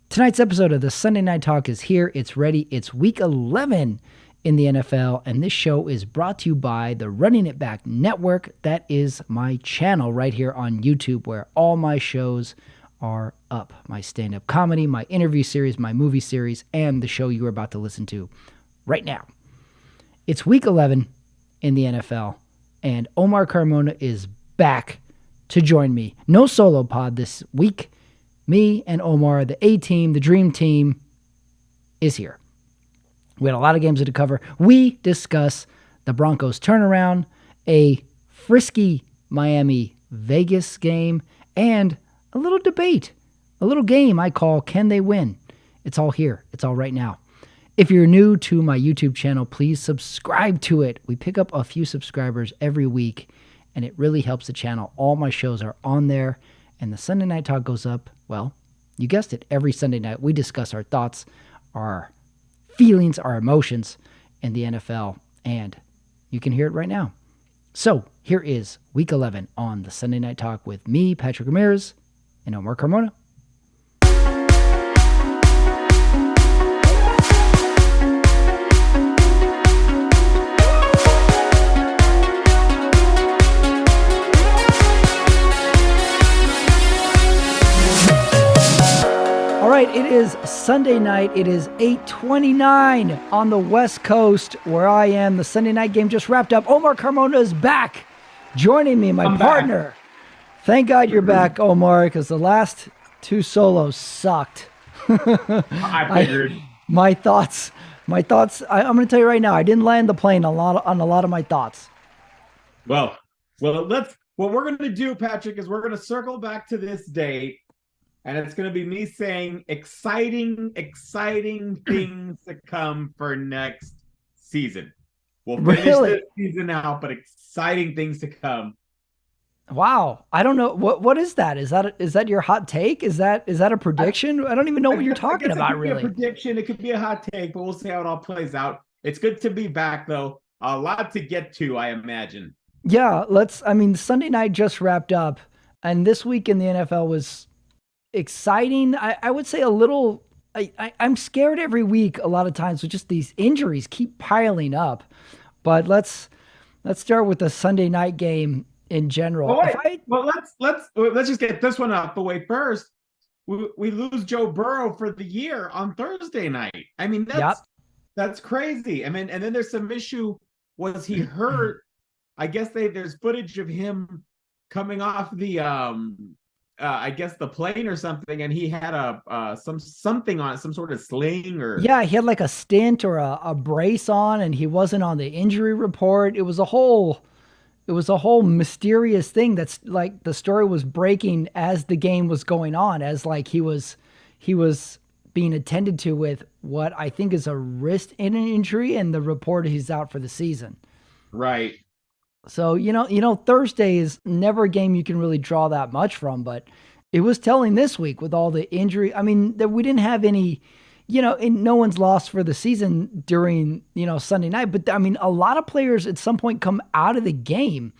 Tonight's episode of the Sunday Night Talk is here. It's ready. It's week 11 in the NFL, and this show is brought to you by the Running It Back Network. That is my channel right here on YouTube where all my shows are up. My stand-up comedy, my interview series, my movie series, and the show you're about to listen to right now. It's week 11 in the NFL, and Omar Carmona is back to join me. No solo pod this week. Me and Omar, the A-team, the dream team, is here. We had a lot of games to cover. We discuss the Broncos turnaround, a frisky Miami-Vegas game, and a little debate, a little game I call Can They Win? It's all here. It's all right now. If you're new to my YouTube channel, please subscribe to it. We pick up a few subscribers every week, and it really helps the channel. All my shows are on there, and the Sunday Night Talk goes up. Well, you guessed it. Every Sunday night, we discuss our thoughts, our feelings, our emotions in the NFL, and you can hear it right now. So here is Week 11 on the Sunday Night Talk with me, Patrick Ramirez, and Omar Carmona. All right, it is Sunday night. It is 8:29 on the West Coast where I am. The Sunday night game just wrapped up. Omar Carmona is back, joining me, my partner. Back. Thank God you're back, Omar, because the last two solos sucked. I figured. My thoughts. I'm going to tell you right now, I didn't land the plane on a lot of my thoughts. Well, what we're going to do, Patrick, is we're going to circle back to this date. And it's going to be me saying exciting things to come for next season. We'll finish this season out, but exciting things to come. Wow. I don't know. What is that? Is that your hot take? Is that a prediction? I don't even know what you're talking about, really. It could be a prediction. It could be a hot take, but we'll see how it all plays out. It's good to be back, though. A lot to get to, I imagine. Yeah, Sunday night just wrapped up, and this week in the NFL was exciting. I would say a little. I'm scared every week a lot of times with just these injuries keep piling up. But let's start with the Sunday night game in general. Let's just get this one out the way first. We lose Joe Burrow for the year on Thursday night. I mean, that's crazy. I mean, and then there's some issue. Was he hurt? I guess there's footage of him coming off the I guess the plane or something, and he had something on it, some sort of sling or he had like a stint or a brace on, and he wasn't on the injury report. It was a whole mysterious thing. That's like the story was breaking as the game was going on, as like he was being attended to with what I think is a wrist injury, and the report he's out for the season. Right. So, Thursday is never a game you can really draw that much from, but it was telling this week with all the injury. I mean, that we didn't have any, no one's lost for the season during, Sunday night. But, I mean, a lot of players at some point come out of the game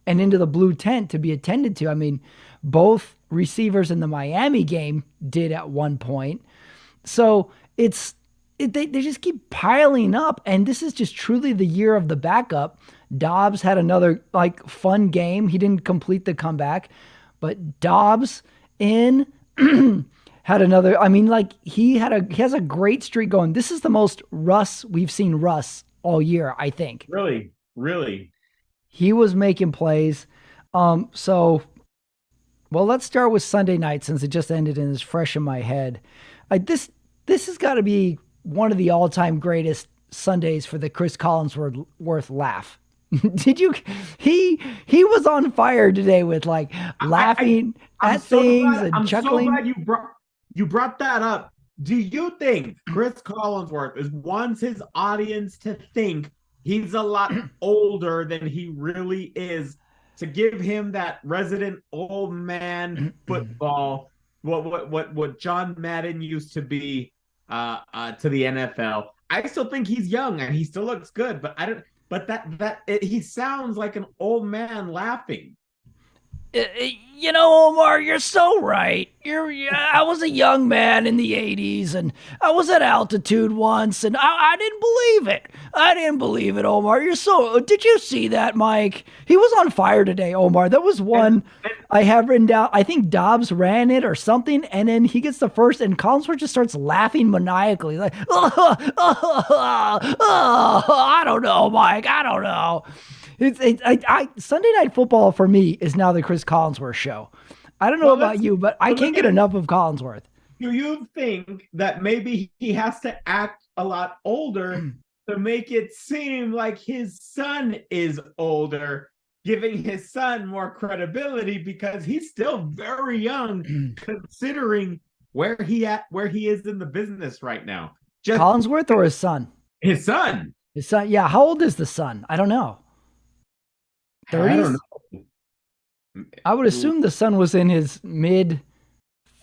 and into the blue tent to be attended to. I mean, both receivers in the Miami game did at one point. So they just keep piling up. And this is just truly the year of the backup. Dobbs had another fun game. He didn't complete the comeback, but Dobbs had another. I mean, he has a great streak going. This is the most Russ we've seen Russ all year, I think. Really. He was making plays. Let's start with Sunday night since it just ended and is fresh in my head. This has got to be one of the all-time greatest Sundays for the Chris Collinsworth laugh. Did you? He was on fire today with laughing at things and chuckling. I'm so glad you brought that up. Do you think Chris Collinsworth wants his audience to think he's a lot older than he really is, to give him that resident old man football, what John Madden used to be to the NFL? I still think he's young and he still looks good, but he sounds like an old man laughing. You know, Omar, you're so right. I was a young man in the 80s and I was at altitude once and I didn't believe it. I didn't believe it, Omar. Did you see that, Mike? He was on fire today, Omar. That was And, one I have written down. I think Dobbs ran it or something, and then he gets the first, and Collinsworth just starts laughing maniacally, like, I don't know, Mike. I don't know. Sunday Night Football for me is now the Chris Collinsworth show. I don't know well, about you, but I can't get enough of Collinsworth. do you think that maybe he has to act a lot older to make it seem like his son is older, giving his son more credibility because he's still very young considering where he is in the business right now? Just Collinsworth or his son? his son. His son, yeah. How old is the son? I don't know. I don't 30s? know. I would assume the son was in his mid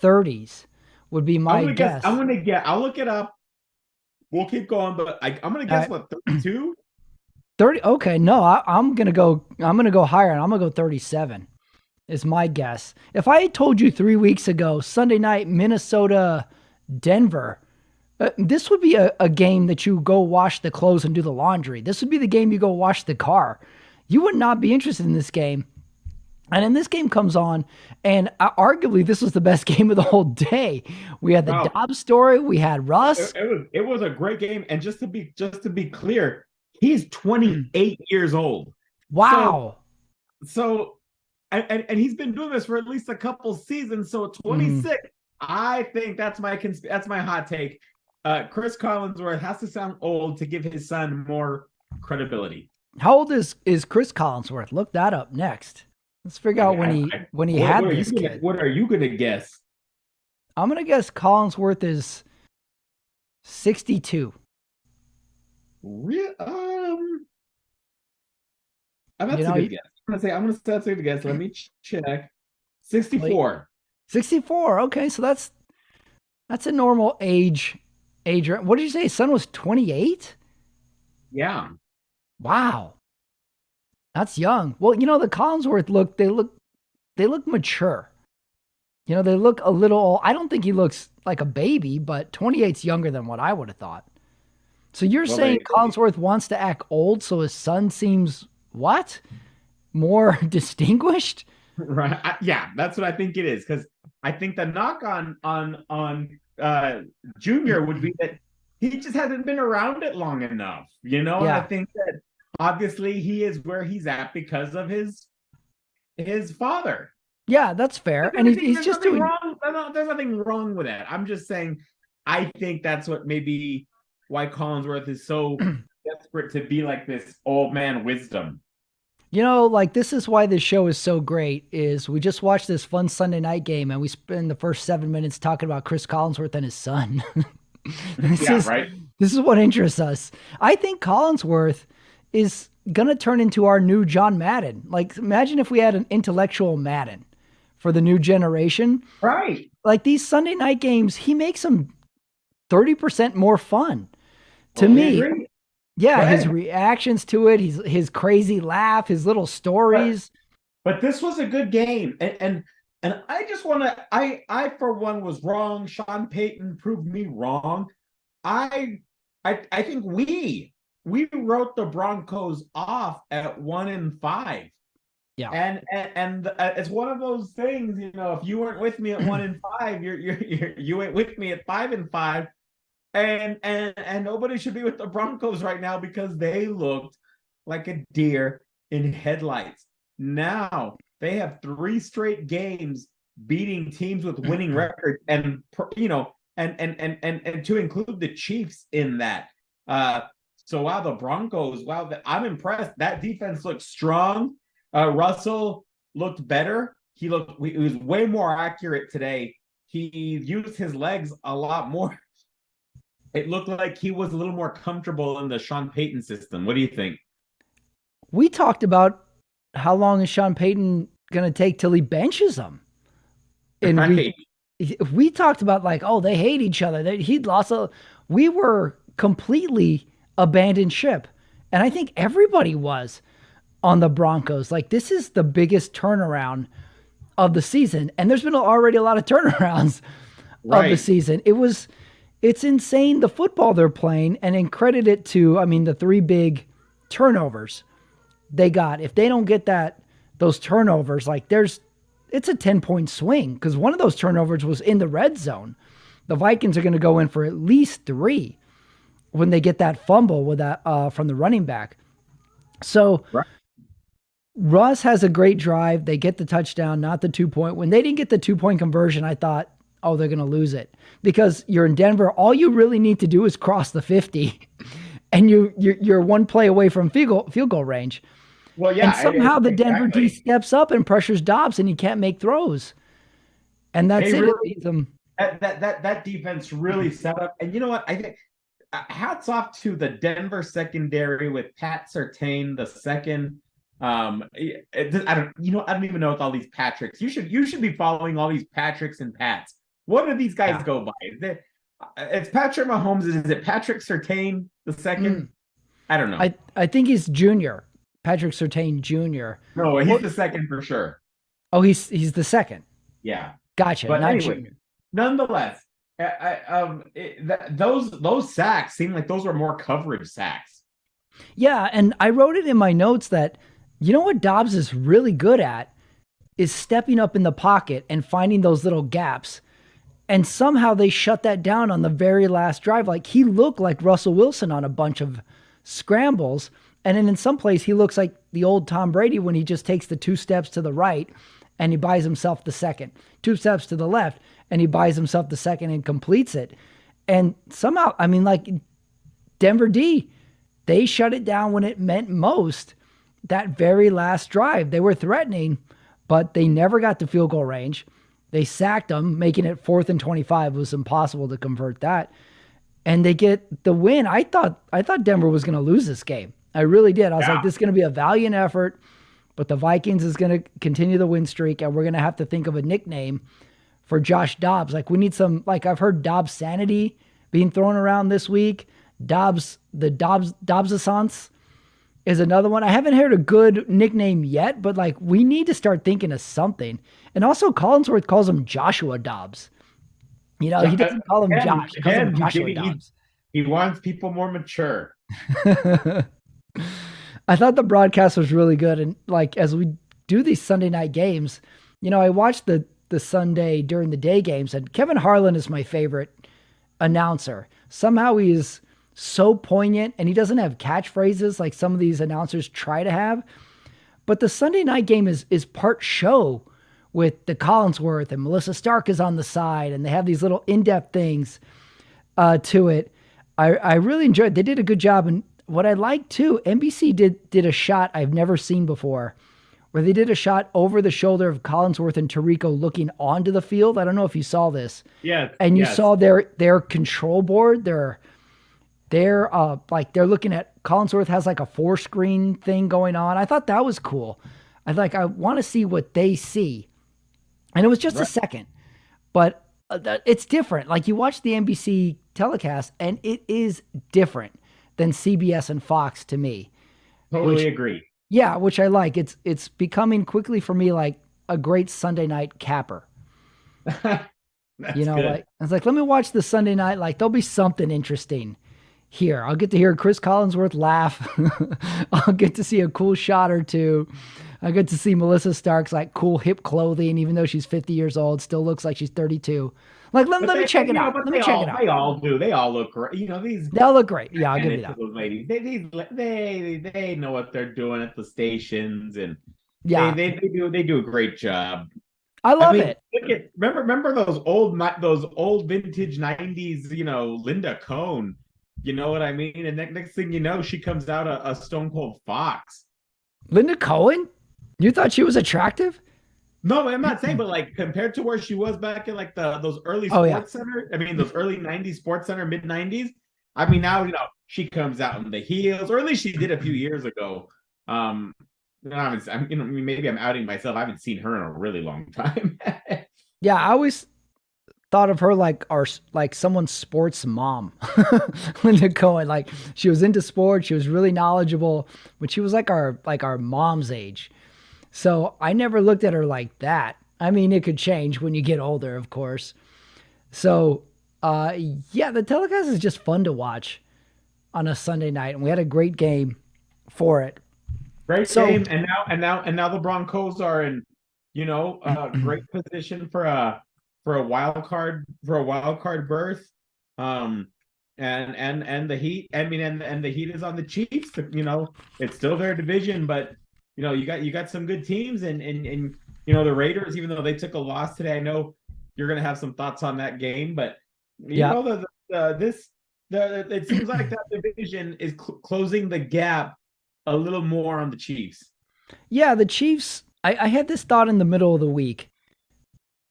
30s, would be my guess. I'm gonna guess. I'll look it up. We'll keep going, but I'm gonna guess what, 32? 30. Okay, no, I'm gonna go higher, and I'm gonna go 37. Is my guess. If I had told you 3 weeks ago, Sunday night, Minnesota, Denver, this would be a game that you go wash the clothes and do the laundry. This would be the game you go wash the car. You would not be interested in this game. And then this game comes on, and arguably this was the best game of the whole day. We had the Dobbs story. We had Russ. It was a great game. And just to be clear, he's 28 years old. Wow. So and he's been doing this for at least a couple seasons. So 26, I think that's my hot take. Chris Collinsworth has to sound old to give his son more credibility. How old is Chris Collinsworth? Look that up next. Let's figure out when he had these kids. What are you gonna guess? I'm gonna guess Collinsworth is 62. That's a good guess. I'm gonna say that's a good guess. Let me check. 64. 64. Okay, so that's a normal age. What did you say? His son was 28? Yeah. Wow. That's young. Well, the Collinsworth they look mature. They look a little, I don't think he looks like a baby, but 28's younger than what I would have thought. So you're saying Collinsworth wants to act old so his son seems what? More distinguished? Right. Yeah, that's what I think it is. Because I think the knock on Junior would be that he just hasn't been around it long enough. Yeah. And I think that obviously he is where he's at because of his father. Yeah, that's fair. And he's just doing wrong. There's nothing wrong with that. I'm just saying I think that's what maybe why Collinsworth is so desperate to be like this old man wisdom. This is why this show is so great, is we just watched this fun Sunday night game and we spend the first 7 minutes talking about Chris Collinsworth and his son. Right. This is what interests us. I think Collinsworth is going to turn into our new John Madden. Like, imagine if we had an intellectual Madden for the new generation. Right. Like these Sunday night games, he makes them 30% more fun to me. Yeah, his reactions to it, his crazy laugh, his little stories. But this was a good game. And I just want to, I for one was wrong. Sean Payton proved me wrong. I think we wrote the Broncos off at 1-5. Yeah. And it's one of those things, if you weren't with me at 1-5, you ain't with me at 5-5. And nobody should be with the Broncos right now because they looked like a deer in headlights. Now they have 3 straight games beating teams with winning records, and and to include the Chiefs in that. So the Broncos, I'm impressed. That defense looks strong. Russell looked better. He was way more accurate today. He used his legs a lot more. It looked like he was a little more comfortable in the Sean Payton system. What do you think? We talked about how long is Sean Payton going to take till he benches them. And we talked about they hate each other. He'd lost we were completely abandoned ship. And I think everybody was on the Broncos. Like, this is the biggest turnaround of the season. And there's been already a lot of turnarounds of the Right. season. It's insane the football they're playing, and then credit it to, I mean, the three big turnovers they got. If they don't get those turnovers, like it's a 10-point swing because one of those turnovers was in the red zone. The Vikings are going to go in for at least 3 when they get that fumble with that from the running back. So Right. Russ has a great drive. They get the touchdown, not the 2-point. When they didn't get the 2-point conversion, I thought, oh, they're going to lose it because you're in Denver. All you really need to do is cross the 50, and you're one play away from field goal range. Well, And yeah, somehow the Denver D exactly. steps up and pressures Dobbs, and he can't make throws. And that's They it. It really leaves him. that defense really set up. And you know what? I think hats off to the Denver secondary with Pat Surtain the second. I don't even know with all these Patricks. You should be following all these Patricks and Pats. What do these guys Yeah. go by? It's Patrick Mahomes. Is it Patrick Surtain the second? Mm. I don't know. I think he's junior, Patrick Surtain Jr. No, he's Or, the second for sure. oh, he's the second. Yeah. Gotcha, But not anyway, junior. nonetheless, those sacks seem like those were more coverage sacks. Yeah, and I wrote it in my notes that you know what Dobbs is really good at is stepping up in the pocket and finding those little gaps. And somehow they shut that down on the very last drive. Like he looked like Russell Wilson on a bunch of scrambles. And then in some place, he looks like the old Tom Brady when he just takes the 2 steps to the right and he buys himself the second, 2 steps to the left and he buys himself the second and completes it. And somehow, I mean, like Denver D, they shut it down when it meant most. That very last drive, they were threatening, but they never got to field goal range. They sacked them, making it 4th and 25. It was impossible to convert that. And they get the win. I thought Denver was going to lose this game. I really did. I was like, Yeah. this is going to be a valiant effort, but the Vikings is going to continue the win streak, and we're going to have to think of a nickname for Josh Dobbs. Like we need some, like I've heard Dobbs sanity being thrown around this week. Dobbs-assance is another one. I haven't heard a good nickname yet, but like we need to start thinking of something. And also Collinsworth calls him Joshua Dobbs. You know, he doesn't call him Josh. He calls him Joshua Dobbs. He wants people more mature. I thought the broadcast was really good. And like as we do these Sunday night games, you know, I watched the Sunday during the day games, and Kevin Harlan is my favorite announcer. Somehow he is so poignant and he doesn't have catchphrases like some of these announcers try to have. But the Sunday night game is part show with the Collinsworth, and Melissa Stark is on the side, and they have these little in-depth things to it. I really enjoyed it. They did a good job. And what I liked too, NBC did a shot I've never seen before, where they did a shot over the shoulder of Collinsworth and Tirico looking onto the field. I don't know if you saw this. Yes, And you yes. saw their control board, they're looking at Collinsworth has like a 4-screen thing going on. I thought that was cool. I want to see what they see. And it was just a second, but it's different. Like you watch the NBC telecast and it is different than CBS and Fox to me. Totally agree. Yeah, which I like. It's becoming quickly for me like a great Sunday night capper. That's You know, good. like I was like, let me watch the Sunday night. Like there'll be something interesting here. I'll get to hear Chris Collinsworth laugh. I'll get to see a cool shot or two. I get to see Melissa Stark's like cool hip clothing, even though she's 50 years old, still looks like she's 32. Like, let me check it out. Let me check it out. They all do. They all look great. You know, these They'll look great. Yeah, I'll give you to that. those ladies. They know what they're doing at the stations, and Yeah, they do a great job. I I love mean, it. remember those old vintage '90s, you know, Linda Cohn. You know what I mean? And next thing you know, she comes out a Stone Cold Fox. Linda Cohen? You thought she was attractive? No, I'm not saying, but like compared to where she was back in like those early Oh, Sports yeah. Center, I mean those early '90s Sports Center, mid '90s. I mean now you know she comes out in the heels, or at least she did a few years ago. You know, maybe I'm outing myself. I haven't seen her in a really long time. Yeah, I always thought of her like someone's sports mom. Linda Cohen. Like she was into sports, she was really knowledgeable, but she was like our mom's age. So I never looked at her like that. I mean, it could change when you get older, of course. So, yeah, the telecast is just fun to watch on a Sunday night, and we had a great game for it. Great So, game, and now the Broncos are in, great position for a wild card berth. Um, and the Heat. I mean, and the Heat is on the Chiefs. It's still their division, but you got some good teams, and the Raiders. Even though they took a loss today, I know you're gonna have some thoughts on that game, but yeah, it seems like that division is closing the gap a little more on the Chiefs. yeah, the Chiefs. I had this thought in the middle of the week,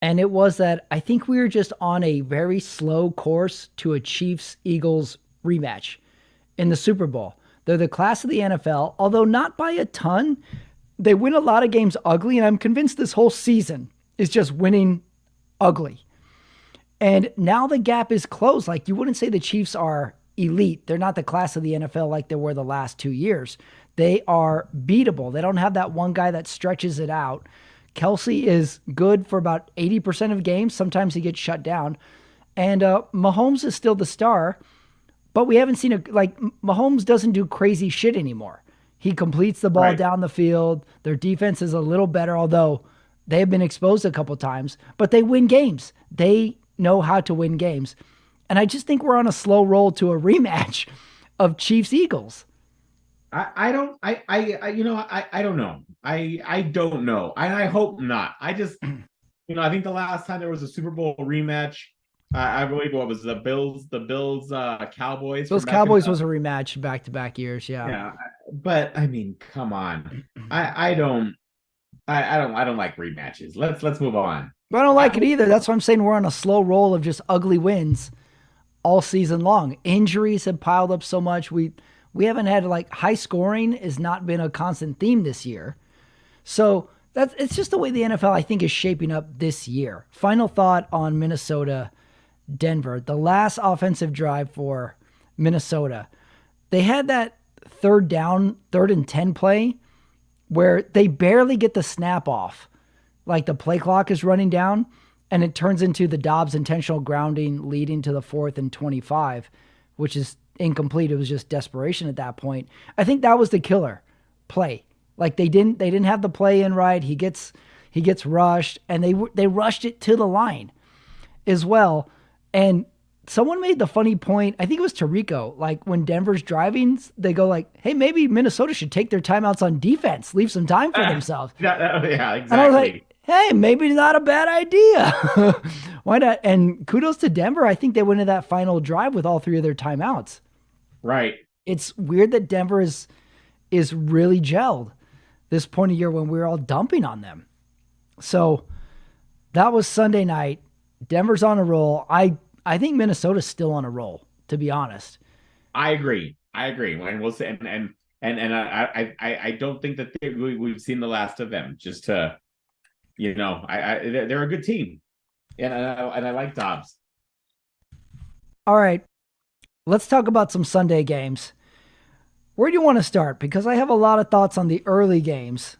and it was that I think we were just on a very slow course to a Chiefs Eagles rematch in the Super Bowl. They're the class of the NFL, although not by a ton. They win a lot of games ugly, and I'm convinced this whole season is just winning ugly. And now the gap is closed. Like, you wouldn't say the Chiefs are elite. They're not the class of the NFL like they were the last 2 years. They are beatable. They don't have that one guy that stretches it out. Kelsey is good for about 80% of games. Sometimes he gets shut down. And Mahomes is still the star, but we haven't seen Mahomes doesn't do crazy shit anymore. He completes the ball Right. down the field. Their defense is a little better, although they have been exposed a couple times, but they win games. They know how to win games. And I just think we're on a slow roll to a rematch of Chiefs Eagles. I don't I don't know. I don't know. And I hope not. I think the last time there was a Super Bowl rematch, I believe what was the Bills Cowboys from Those back in Cowboys the was a rematch back to back years. Yeah. yeah. But I mean, come on. I don't like rematches. Let's move on. But I don't like I, it either. That's why I'm saying we're on a slow roll of just ugly wins all season long. Injuries have piled up so much. We haven't had high scoring has not been a constant theme this year. So it's just the way the NFL I think is shaping up this year. Final thought on Minnesota Denver. The last offensive drive for Minnesota. They had that third down, 3rd and 10 play where they barely get the snap off. Like the play clock is running down and it turns into the Dobbs intentional grounding leading to the 4th and 25, which is incomplete. It was just desperation at that point. I think that was the killer play. Like they didn't have the play in right. He gets rushed and they rushed it to the line as well. And someone made the funny point, I think it was Tarico, like when Denver's driving, they go like, hey, maybe Minnesota should take their timeouts on defense, leave some time for themselves. yeah, And I was exactly. like, hey, maybe not a bad idea. Why not? And kudos to Denver. I think they went into that final drive with all 3 of their timeouts. Right. It's weird that Denver is really gelled this point of year when we were all dumping on them. So that was Sunday night. Denver's on a roll. I think Minnesota's still on a roll, to be honest. I agree. And we'll say, and I don't think that we've seen the last of them. Just to, they're a good team, and I like Dobbs. All right, let's talk about some Sunday games. Where do you want to start? Because I have a lot of thoughts on the early games,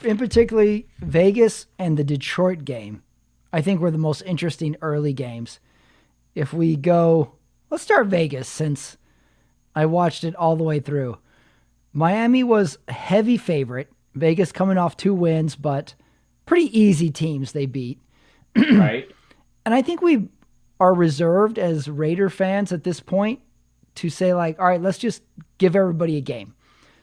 in particularly Vegas and the Detroit game. I think were the most interesting early games. If we go, let's start Vegas since I watched it all the way through. Miami was a heavy favorite. Vegas coming off 2 wins, but pretty easy teams they beat. Right. And I think we are reserved as Raider fans at this point to say like, all right, let's just give everybody a game.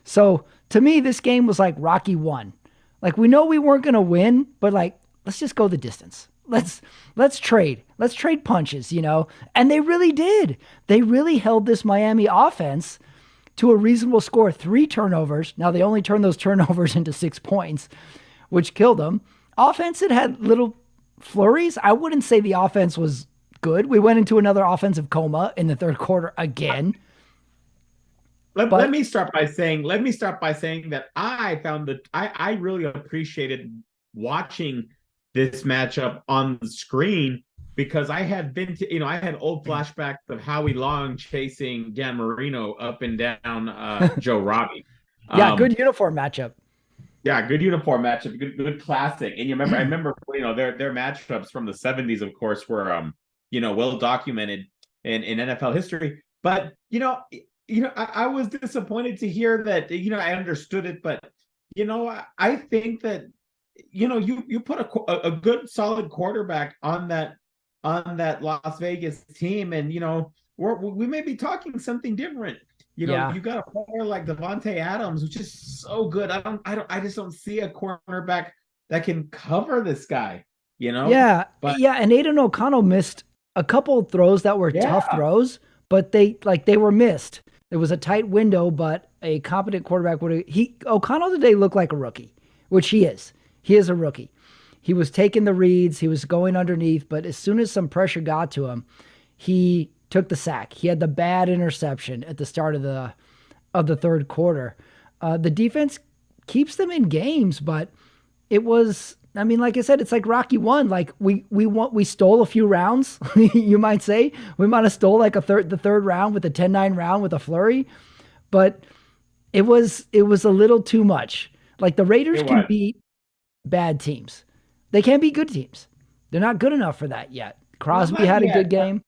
So to me, this game was like Rocky 1. Like we know we weren't going to win, but like, let's just go the distance. Let's trade. Let's trade punches, And they really did. They really held this Miami offense to a reasonable score. 3 turnovers. Now they only turned those turnovers into 6 points, which killed them. Offense, it had little flurries. I wouldn't say the offense was good. We went into another offensive coma in the 3rd quarter again. Let me start by saying that I really appreciated watching this matchup on the screen because I had old flashbacks of Howie Long chasing Dan Marino up and down Joe Robbie. Yeah, good uniform matchup. Yeah, good uniform matchup, good classic. And I remember, their matchups from the '70s, of course, were well documented in NFL history. But I was disappointed to hear that. I understood it, but I think that you put a good solid quarterback on that Las Vegas team, and we may be talking something different. Yeah. You got a player like Devontae Adams, which is so good. I just don't see a cornerback that can cover this guy. Yeah. But Yeah. And Aiden O'Connell missed a couple of throws that were tough yeah, throws, but they were missed. It was a tight window, but a competent quarterback would have O'Connell today looked like a rookie, which he is. He is a rookie. He was taking the reads, he was going underneath, but as soon as some pressure got to him, he took the sack. He had the bad interception at the start of the third quarter. The defense keeps them in games, but it was. I mean, like I said, it's like Rocky One. Like we stole a few rounds. You might say we might have stole like the third round with the 10-9 round with a flurry, but it was a little too much. Like the Raiders it can was. beat bad teams. They can't beat good teams. They're not good enough for that yet. Well, Crosby not had a yet. good game.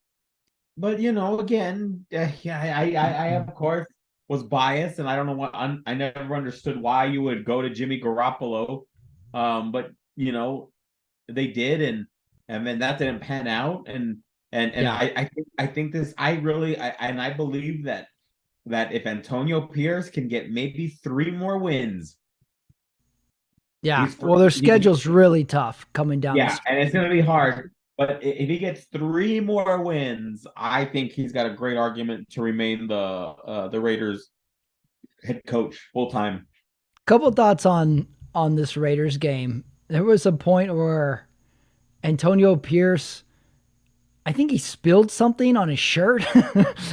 But again, yeah, I of course was biased, and I don't know I never understood why you would go to Jimmy Garoppolo, but they did, and then that didn't pan out, and Yeah. I think this I believe that if Antonio Pierce can get maybe 3 more wins, Yeah. he's Well, their he, schedule's really tough coming down the yeah, and it's stretch. going to be hard. But if he gets 3 more wins, I think he's got a great argument to remain the Raiders head coach full time. Couple thoughts on this Raiders game. There was a point where Antonio Pierce, I think he spilled something on his shirt.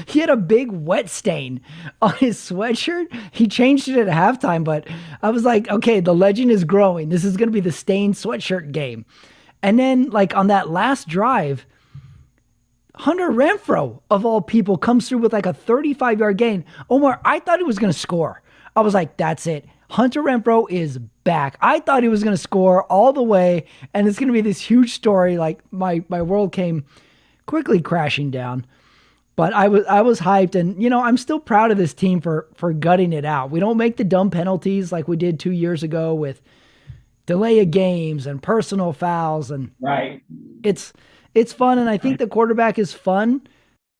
He had a big wet stain on his sweatshirt. He changed it at halftime, but I was like, okay, the legend is growing. This is going to be the stained sweatshirt game. And then, like on that last drive, Hunter Renfro, of all people, comes through with like a 35-yard gain. Omar, I thought he was going to score. I was like, that's it. Hunter Renfro is back. I thought he was going to score all the way, and it's going to be this huge story. Like my world came quickly crashing down. But I was hyped, and I'm still proud of this team for gutting it out. We don't make the dumb penalties like we did 2 years ago with delay of games and personal fouls, and Right. it's it's fun, and I think the quarterback is fun.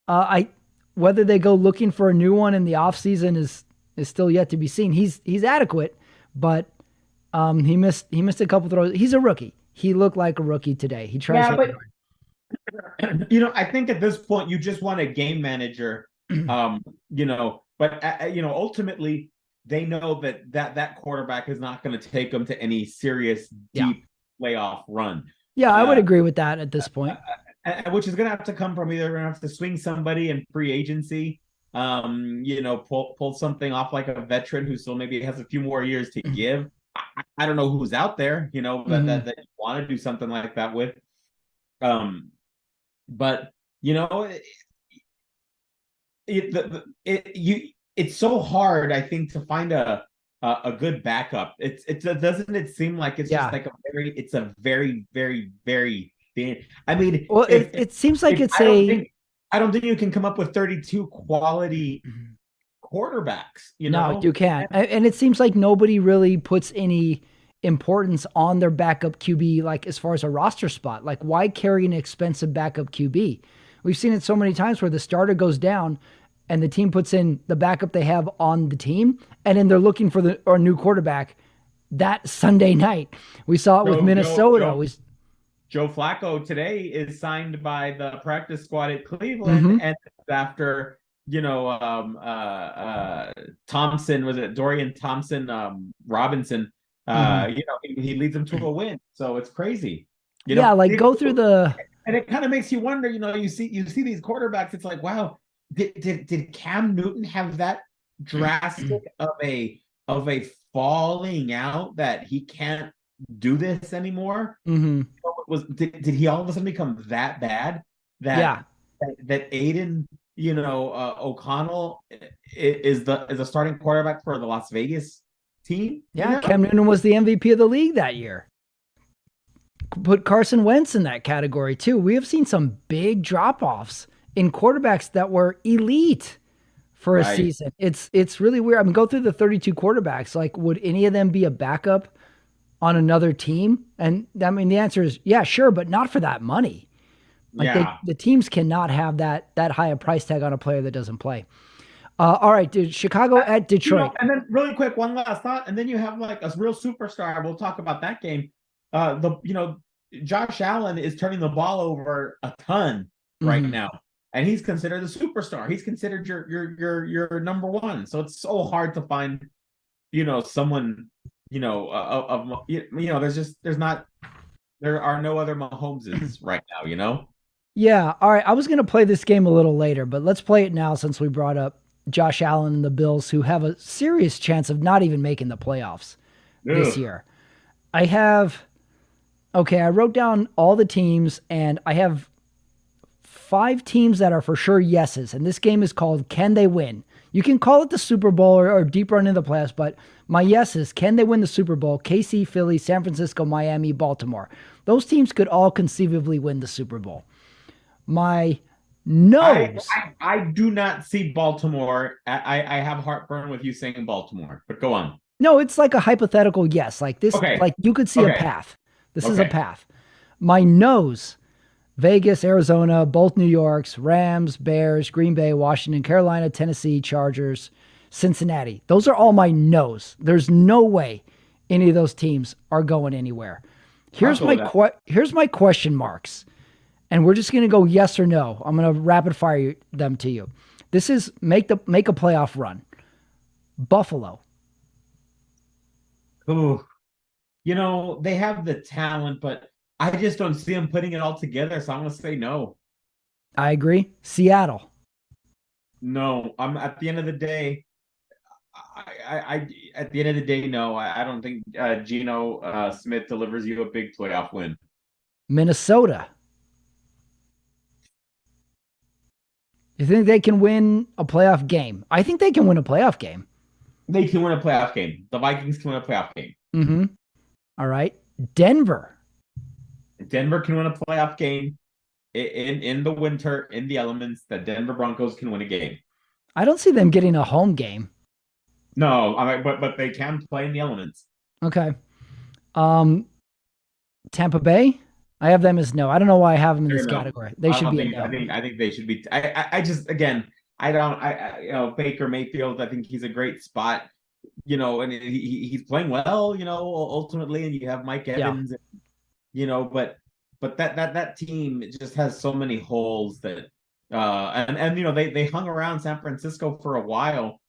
I Whether they go looking for a new one in the offseason is still yet to be seen. He's adequate, but he missed a couple throws. He's a rookie. He looked like a rookie today. He tries Yeah, really but I think at this point you just want a game manager. hard. But ultimately they know that quarterback is not going to take them to any serious Yeah. deep playoff run. Yeah, I would Uh, agree with that at this point. which is going to have to come from either going to have to swing somebody in free agency, pull something off like a veteran who still maybe has a few more years to give. I don't know who's out there, Mhm. that you want to do something like that with. Um, but you know, it's so hard, I think, to find a good backup. Doesn't it seem like it's just Yeah. like it's a very, very, very thin. I mean, Well, if, it seems like if it's a I don't think you can come up with 32 quality quarterbacks, no, you can't. And it seems like nobody really puts any importance on their backup QB, like as far as a roster spot. Like, why carry an expensive backup QB? We've seen it so many times where the starter goes down and the team puts in the backup they have on the team, and then they're looking for a new quarterback that Sunday night. We saw it with Joe Joe Minnesota. Joe Joe Flacco today is signed by the practice squad at Cleveland, Mhm. and after Thompson, was it Dorian Thompson, Robinson, Mhm. he leads them to a win. So it's crazy, Yeah, like go through the and it kind of makes you wonder. You see these quarterbacks. It's like, wow, did Cam Newton have that drastic of a falling out that he can't do this anymore? mhm. Did he all of a sudden become that bad that Yeah. that Aiden, O'Connell is the starting quarterback for the Las Vegas? team, you Yeah, know? Cam Newton was the MVP of the league that year. Put Carson Wentz in that category too. We have seen some big drop-offs in quarterbacks that were elite for a Right. season. It's really weird. I mean, go through the 32 quarterbacks. Like, would any of them be a backup on another team? And I mean, the answer is yeah, sure, but not for that money. Like Yeah. the teams cannot have that high a price tag on a player that doesn't play. All right, dude, Chicago at Detroit. And then really quick, one last thought, and then you have like a real superstar. We'll talk about that game. Josh Allen is turning the ball over a ton right Mhm. now, and he's considered a superstar. He's considered your number one. So it's so hard to find, someone, there are no other Mahomeses right now. Yeah, all right. I was going to play this game a little later, but let's play it now since we brought up Josh Allen and the Bills, who have a serious chance of not even making the playoffs this Ugh. year. I have, okay, I wrote down all the teams, and I have 5 teams that are for sure yeses. And this game is called Can They Win? You can call it the Super Bowl or deep run into the playoffs, but my yeses, can they win the Super Bowl? KC, Philly, San Francisco, Miami, Baltimore. Those teams could all conceivably win the Super Bowl. My I, nose. I I do not see Baltimore. I have heartburn with you saying Baltimore, but go on. No, it's like a hypothetical yes. Like this, Okay. like you could see a Okay. path. This is a Okay. path. My nose. Vegas, Arizona, both New Yorks, Rams, Bears, Green Bay, Washington, Carolina, Tennessee, Chargers, Cincinnati. Those are all my no's. There's no way any of those teams are going anywhere. I'll Here's go my with that. here's my question marks. And we're just going to go yes or no. I'm going to rapid fire them to you. This is make a playoff run. Buffalo. Ooh, they have the talent, but I just don't see them putting it all together. So I'm gonna say no. I agree. Seattle. No. I'm at the end of the day. I at the end of the day, no. I don't think Geno Smith delivers you a big playoff win. Minnesota. You think they can win a playoff game? I think they can win a playoff game. They can win a playoff game. The Vikings can win a playoff game. Mm-hmm. All right. Denver. Denver can win a playoff game in the winter, in the elements. The Denver Broncos can win a game. I don't see them getting a home game. No, but they can play in the elements. Okay. Um, Tampa Bay. I have them as no. I don't know why I have them in this No. category. They should be a no. I think they should be. I just again I don't Baker Mayfield. I think he's a great spot. And he's playing well. Ultimately, and you have Mike Yeah. Evans. But that team just has so many holes that and they hung around San Francisco for a while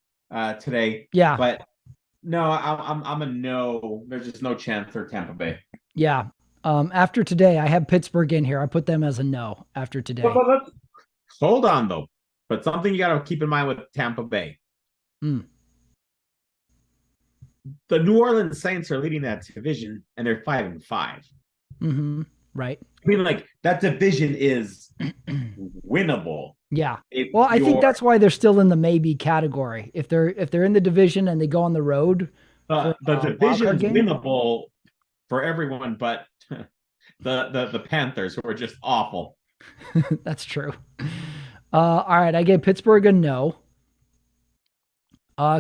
today. Yeah. But no, I'm a no. There's just no chance for Tampa Bay. Yeah. After today, I have Pittsburgh in here. I put them as a no after today. But let's hold on though. But something you got to keep in mind with Tampa Bay. Mm. The New Orleans Saints are leading that division, and they're 5-5. Mm-hmm. Right. I mean, like that division is winnable. Yeah. Well, I think that's why they're still in the maybe category. If they're in the division and they go on the road, the division is winnable for everyone, but the Panthers, who are just awful. That's true. All right, I gave Pittsburgh a no.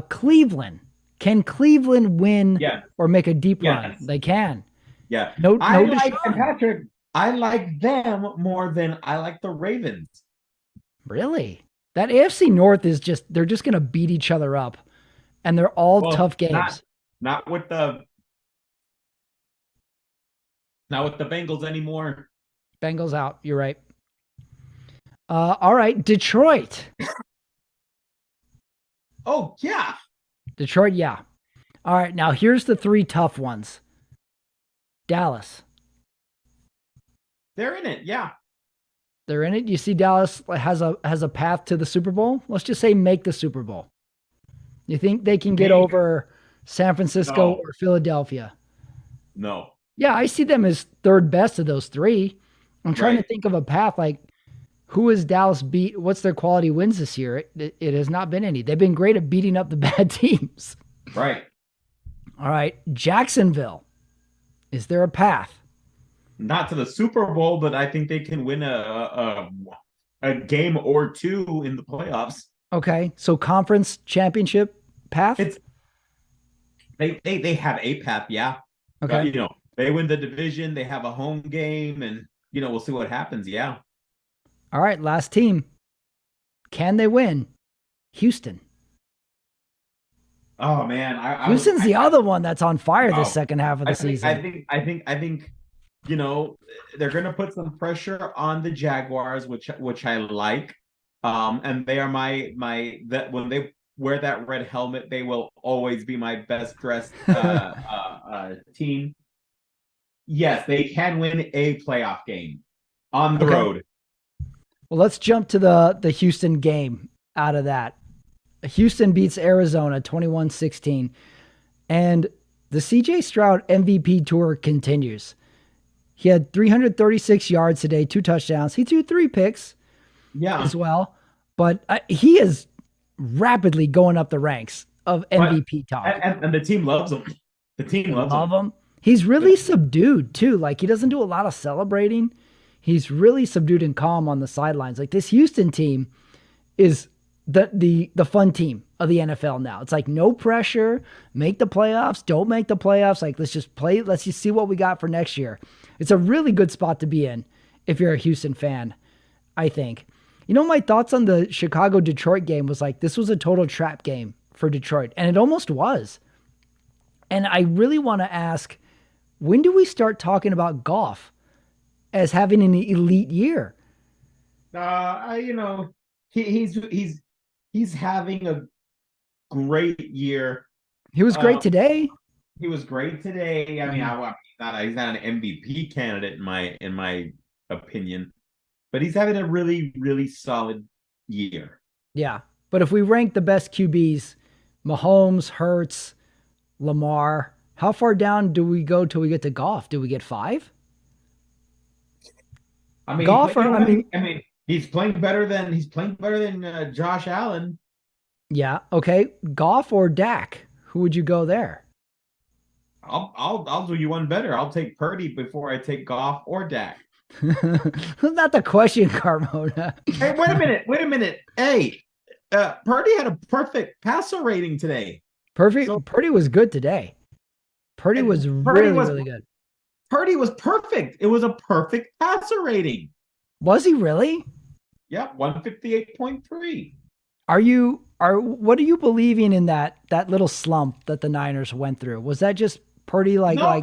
Cleveland. Can Cleveland win or make a deep run? They can. Yeah. No, Patrick, I like them more than I like the Ravens. Really? That AFC North is they're just going to beat each other up. And they're all tough games. Not with the Bengals anymore. Bengals out. You're right. All right, Detroit. Oh, yeah. Detroit, yeah. All right, now here's the 3 tough ones. Dallas. They're in it, yeah. They're in it. You see Dallas has a path to the Super Bowl? Let's just say make the Super Bowl. You think they can get over San Francisco or Philadelphia? No. Yeah, I see them as third best of those 3. I'm trying to think of a path like who has Dallas beat? What's their quality wins this year? It has not been any. They've been great at beating up the bad teams. Right. All right, Jacksonville. Is there a path? Not to the Super Bowl, but I think they can win a game or two in the playoffs. Okay, so conference championship path. It's they have a path, yeah. But Okay. they win the division, they have a home game, and we'll see what happens. Yeah. All right, last team. Can they win? Houston. Oh man, Houston's the other one that's on fire this oh, second half of the I think season. they're gonna put some pressure on the Jaguars, which I like. And they are my that when they wear that red helmet, they will always be my best dressed team. Yes, they can win a playoff game on the Okay. road. Well, let's jump to the Houston game out of that. Houston beats Arizona 21-16. And the CJ Stroud MVP tour continues. He had 336 yards today, 2 touchdowns. He threw 3 picks as well. But he is rapidly going up the ranks of MVP talk. And the team loves him. The team loves him. He's really subdued too. Like he doesn't do a lot of celebrating. He's really subdued and calm on the sidelines. Like this Houston team is the fun team of the NFL now. It's like no pressure, make the playoffs, don't make the playoffs. Like let's just play, let's just see what we got for next year. It's a really good spot to be in if you're a Houston fan, I think. My thoughts on the Chicago-Detroit game was like this was a total trap game for Detroit, and it almost was. And I really want to ask, when do we start talking about Goff as having an elite year? He's having a great year. He was great today. He was great today. I mean, he's not an MVP candidate in my opinion, but he's having a really, really solid year. Yeah. But if we rank the best QBs, Mahomes, Hurts, Lamar, how far down do we go till we get to Goff? Do we get 5? I mean, Goff, he's playing better than Josh Allen. Yeah. Okay. Goff or Dak? Who would you go there? I'll do you one better. I'll take Purdy before I take Goff or Dak. Not the question, Carmona. Hey, wait a minute. Hey, Purdy had a perfect passer rating today. Perfect. So, Purdy was good today. Purdy was really good. Purdy was perfect. It was a perfect passer rating. Was he really? Yeah, 158.3. What are you believing in that little slump that the Niners went through? Was that just Purdy we got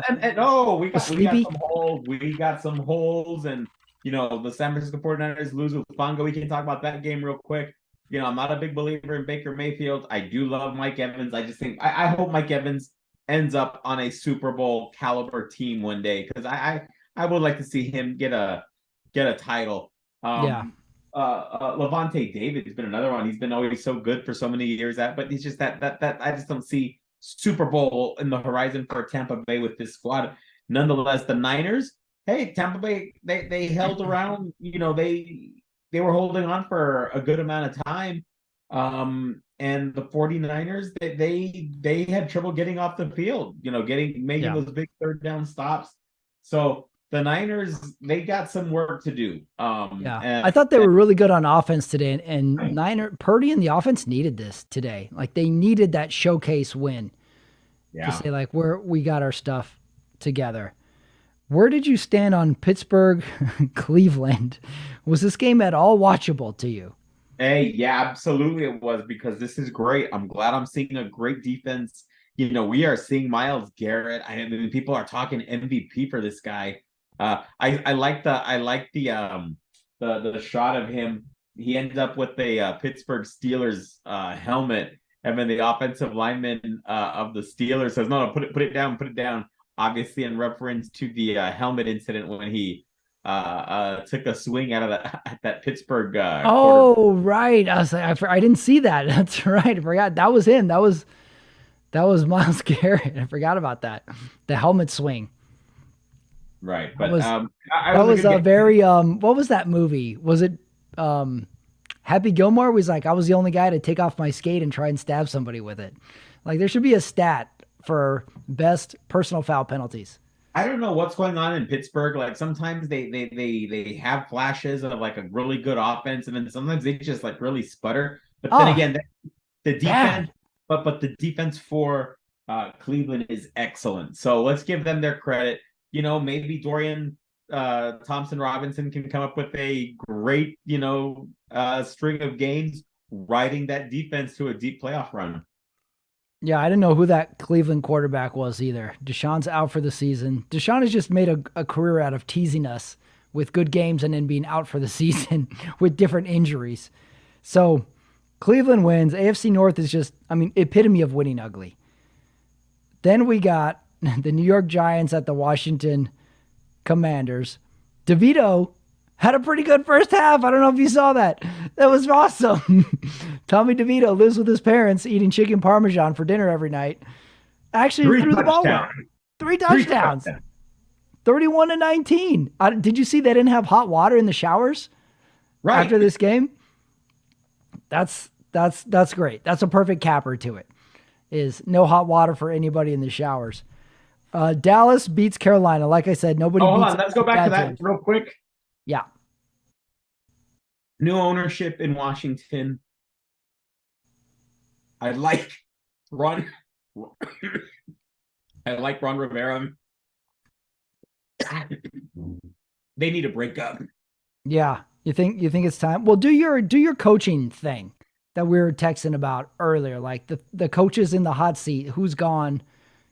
some holes. We got some holes, and the San Francisco 49ers lose with Fongo. We can talk about that game real quick. I'm not a big believer in Baker Mayfield. I do love Mike Evans. I just think I hope Mike Evans ends up on a Super Bowl caliber team one day, because I would like to see him get a title. Levante David has been another one. He's been always so good for so many years. But he's just that I just don't see Super Bowl in the horizon for Tampa Bay with this squad. Nonetheless, the Niners, hey, Tampa Bay, they held around. They were holding on for a good amount of time. And the 49ers, they had trouble getting off the field, making those big third down stops. So the Niners, they got some work to do. I thought they were really good on offense today, and Purdy and the offense needed this today. Like they needed that showcase win to say like we got our stuff together. Where did you stand on Pittsburgh, Cleveland? Was this game at all watchable to you? Hey, yeah, absolutely it was, because this is great. I'm glad I'm seeing a great defense. We are seeing Myles Garrett. I mean, people are talking MVP for this guy. I like the shot of him. He ends up with a Pittsburgh Steelers helmet, and then the offensive lineman of the Steelers says, "No, put it down." Obviously, in reference to the helmet incident when he took a swing out of that Pittsburgh. Right. I was like, I didn't see that. That's right. I forgot that was him. That was Myles Garrett. I forgot about that. The helmet swing. Right, but that was a very what was that movie? Was it Happy Gilmore? Was like I was the only guy to take off my skate and try and stab somebody with it. Like there should be a stat for best personal foul penalties. I don't know what's going on in Pittsburgh. Like sometimes they have flashes of like a really good offense, and then sometimes they just like really sputter. But then Oh, again, the defense, bad. but the defense for Cleveland is excellent. So let's give them their credit. Maybe Dorian Thompson Robinson can come up with a great string of games, riding that defense to a deep playoff run. Yeah, I didn't know who that Cleveland quarterback was either. Deshaun's out for the season. Deshaun has just made a career out of teasing us with good games and then being out for the season with different injuries. So Cleveland wins. AFC North is just, I mean, epitome of winning ugly. Then we got the New York Giants at the Washington Commanders. DeVito had a pretty good first half. I don't know if you saw that. That was awesome. Tommy DeVito lives with his parents eating chicken parmesan for dinner every night. Actually threw the ball well. 3 touchdowns. 31-19. Did you see they didn't have hot water in the showers after this game? That's great. That's a perfect capper to it. Is no hot water for anybody in the showers. Dallas beats Carolina. Like I said, nobody beats. Hold on. Let's go back to that teams. real quick. Yeah. New ownership in Washington. I like Ron. I like Ron Rivera. They need to break up. Yeah. You think it's time? Well, do your coaching thing that we were texting about earlier. Like the coaches in the hot seat. Who's gone?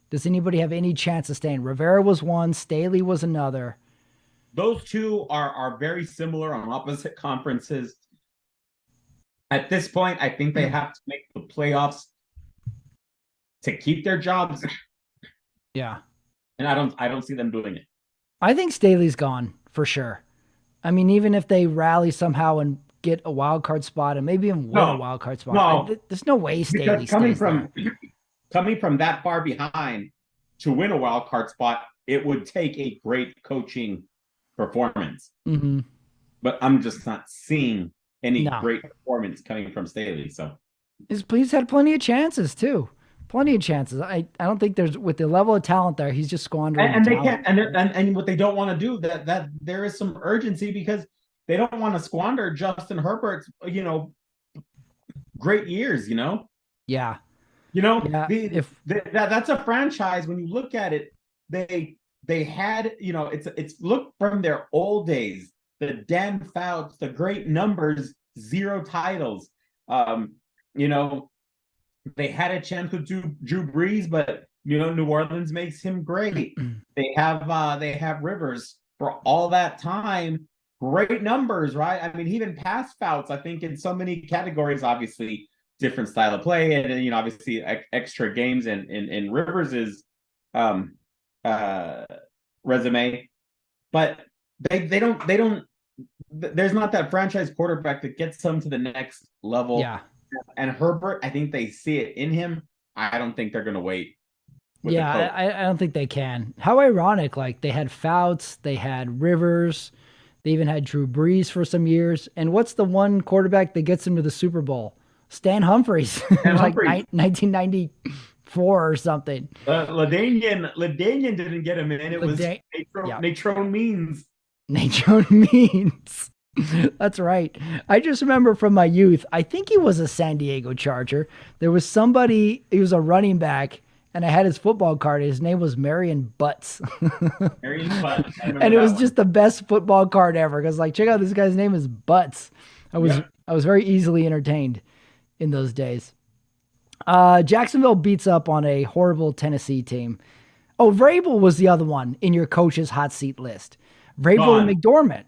Does anybody have any chance of staying? Rivera was one. Staley was another. Those two are very similar on opposite conferences. At this point, I think they have to make the playoffs to keep their jobs. Yeah. And I don't see them doing it. I think Staley's gone for sure. I mean, even if they rally somehow and get a wild card spot and maybe even win a wild card spot, there's no way Staley stays there. Coming from that far behind to win a wild card spot, it would take a great coaching performance. Mm-hmm. But I'm just not seeing any great performance coming from Staley. So he's had plenty of chances too. Plenty of chances. I don't think there's, with the level of talent there, he's just squandering. And they can't. And what they don't want to do, that there is some urgency because they don't want to squander Justin Herbert's great years. Yeah. That's a franchise. When you look at it, they had it's look from their old days. The Dan Fouts, the great numbers, 0 titles. They had a chance with Drew Brees, but New Orleans makes him great. They have Rivers for all that time. Great numbers, right? I mean, even past Fouts, I think in so many categories, obviously different style of play, and obviously extra games in Rivers's resume, but they don't. There's not that franchise quarterback that gets them to the next level. Yeah. And Herbert, I think they see it in him. I don't think they're going to wait. Yeah, I don't think they can. How ironic. Like, they had Fouts, they had Rivers, they even had Drew Brees for some years. And what's the one quarterback that gets them to the Super Bowl? Stan Humphries. Like 1994 or something. LaDainian didn't get him in. It was Natrone Means. Natrone Means. That's right. I just remember from my youth, I think he was a San Diego Charger. There was somebody, he was a running back, and I had his football card. His name was Marion Butts. Marion Butts. And it was just the best football card ever. Because, like, check out, this guy's name is Butts. I was very easily entertained in those days. Jacksonville beats up on a horrible Tennessee team. Oh, Vrabel was the other one in your coach's hot seat list. Vrabel and McDormand.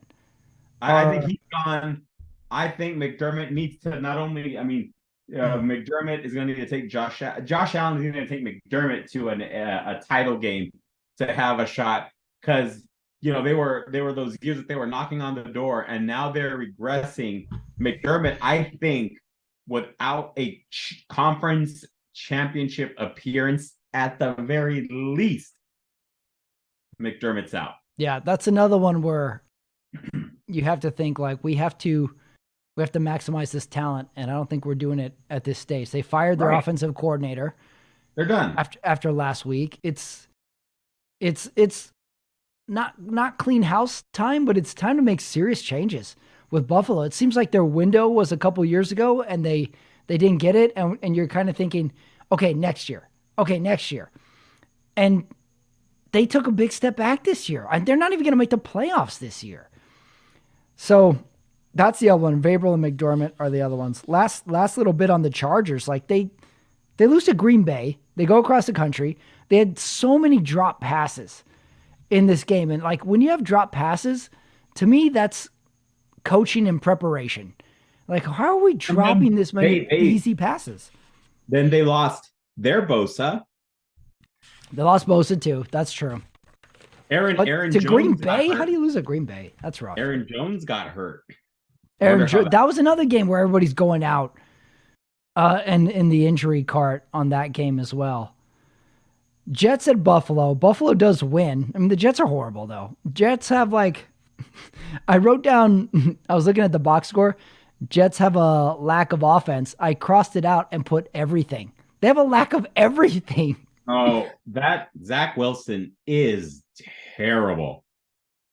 I think he's gone. I think McDermott needs to not only, McDermott is going to need to take Josh Allen is going to take McDermott to a title game to have a shot, because they were those years that they were knocking on the door, and now they're regressing. McDermott, I think, without a conference championship appearance at the very least, McDermott's out. Yeah, that's another one where you have to think, like, we have to maximize this talent, and I don't think we're doing it at this stage. They fired their offensive coordinator. They're done. after last week. It's not clean house time, but it's time to make serious changes with Buffalo. It seems like their window was a couple years ago and they didn't get it, and you're kind of thinking, okay, next year. Okay, next year. And they took a big step back this year. And they're not even going to make the playoffs this year. So that's the other one. Vrabel and McDermott are the other ones. Last little bit on the Chargers. Like they lose to Green Bay. They go across the country. They had so many drop passes in this game. And like when you have drop passes, to me, that's coaching and preparation. Like, how are we dropping this many easy passes? Then they lost their Bosa. They lost Bosa too. That's true. Aaron to Jones Green Bay? How do you lose at Green Bay? That's rough. Aaron Jones got hurt. That was another game where everybody's going out and in the injury cart on that game as well. Jets at Buffalo. Buffalo does win. I mean, the Jets are horrible, though. Jets have I wrote down, I was looking at the box score. Jets have a lack of offense. I crossed it out and put everything. They have a lack of everything. Oh, that Zach Wilson is terrible.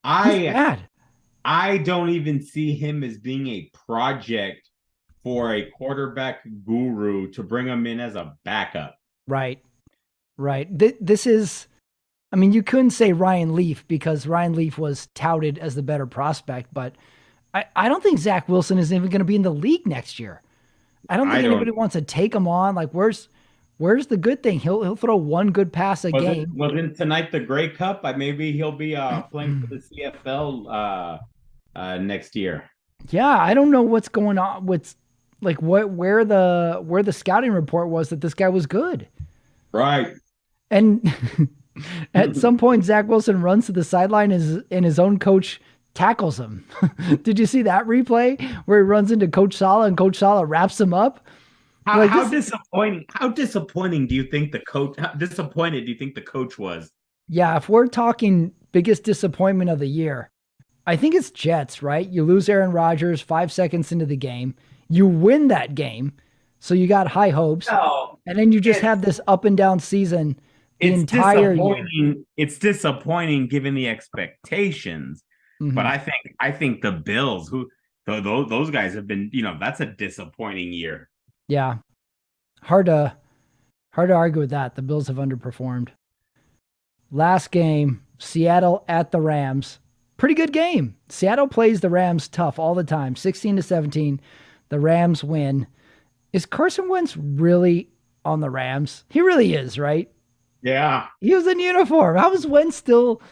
He's bad. I don't even see him as being a project for a quarterback guru to bring him in as a backup. Right. This is, I mean, you couldn't say Ryan Leaf because Ryan Leaf was touted as the better prospect, but I don't think Zach Wilson is even going to be in the league next year. I don't think anybody wants to take him on. Like, where's the good thing? He'll throw one good pass a game. Well, then tonight the Grey Cup, maybe he'll be playing for the CFL next year. Yeah, I don't know what's going on with where the scouting report was that this guy was good. Right. And at some point, Zach Wilson runs to the sideline and his own coach tackles him. Did you see that replay where he runs into Coach Saleh and Coach Saleh wraps him up? How disappointing? How disappointing do you think the coach? How disappointed do you think the coach was? Yeah, if we're talking biggest disappointment of the year, I think it's Jets. Right? You lose Aaron Rodgers 5 seconds into the game. You win that game, so you got high hopes, and then you just have this up and down season the entire year. It's disappointing given the expectations. Mm-hmm. But I think the Bills, those guys have been, that's a disappointing year. Yeah. Hard to argue with that. The Bills have underperformed. Last game, Seattle at the Rams. Pretty good game. Seattle plays the Rams tough all the time. 16-17. The Rams win. Is Carson Wentz really on the Rams? He really is, right? Yeah. He was in uniform. How is Wentz still?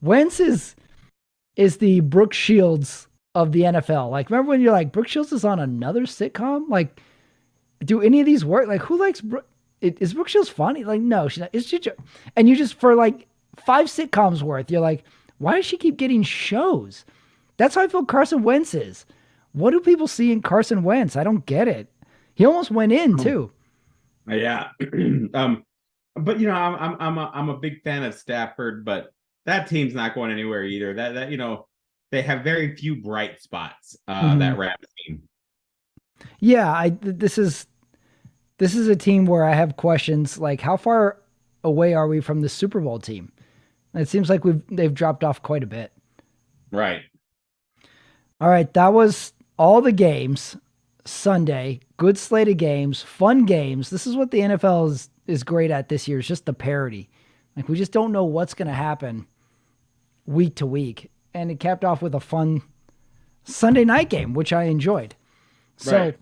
Wentz is the Brooke Shields of the NFL. Like, remember when you're like, Brooke Shields is on another sitcom? Like, do any of these work? Like, who likes is Brooke Shields funny? Like, no, she's not. It's just, and you just, for like 5 sitcoms worth, you're like, why does she keep getting shows? That's how I feel Carson Wentz is. What do people see in Carson Wentz? I don't get it. He almost went in too. Yeah. But I'm a big fan of Stafford, but that team's not going anywhere either. That they have very few bright spots. That Rams team. Yeah, this is a team where I have questions like, how far away are we from the Super Bowl team? It seems like they've dropped off quite a bit. Right. All right, that was all the games Sunday. Good slate of games, fun games. This is what the NFL is great at this year. Is just the parity. Like, we just don't know what's going to happen week to week. And it capped off with a fun Sunday night game, which I enjoyed. So, right.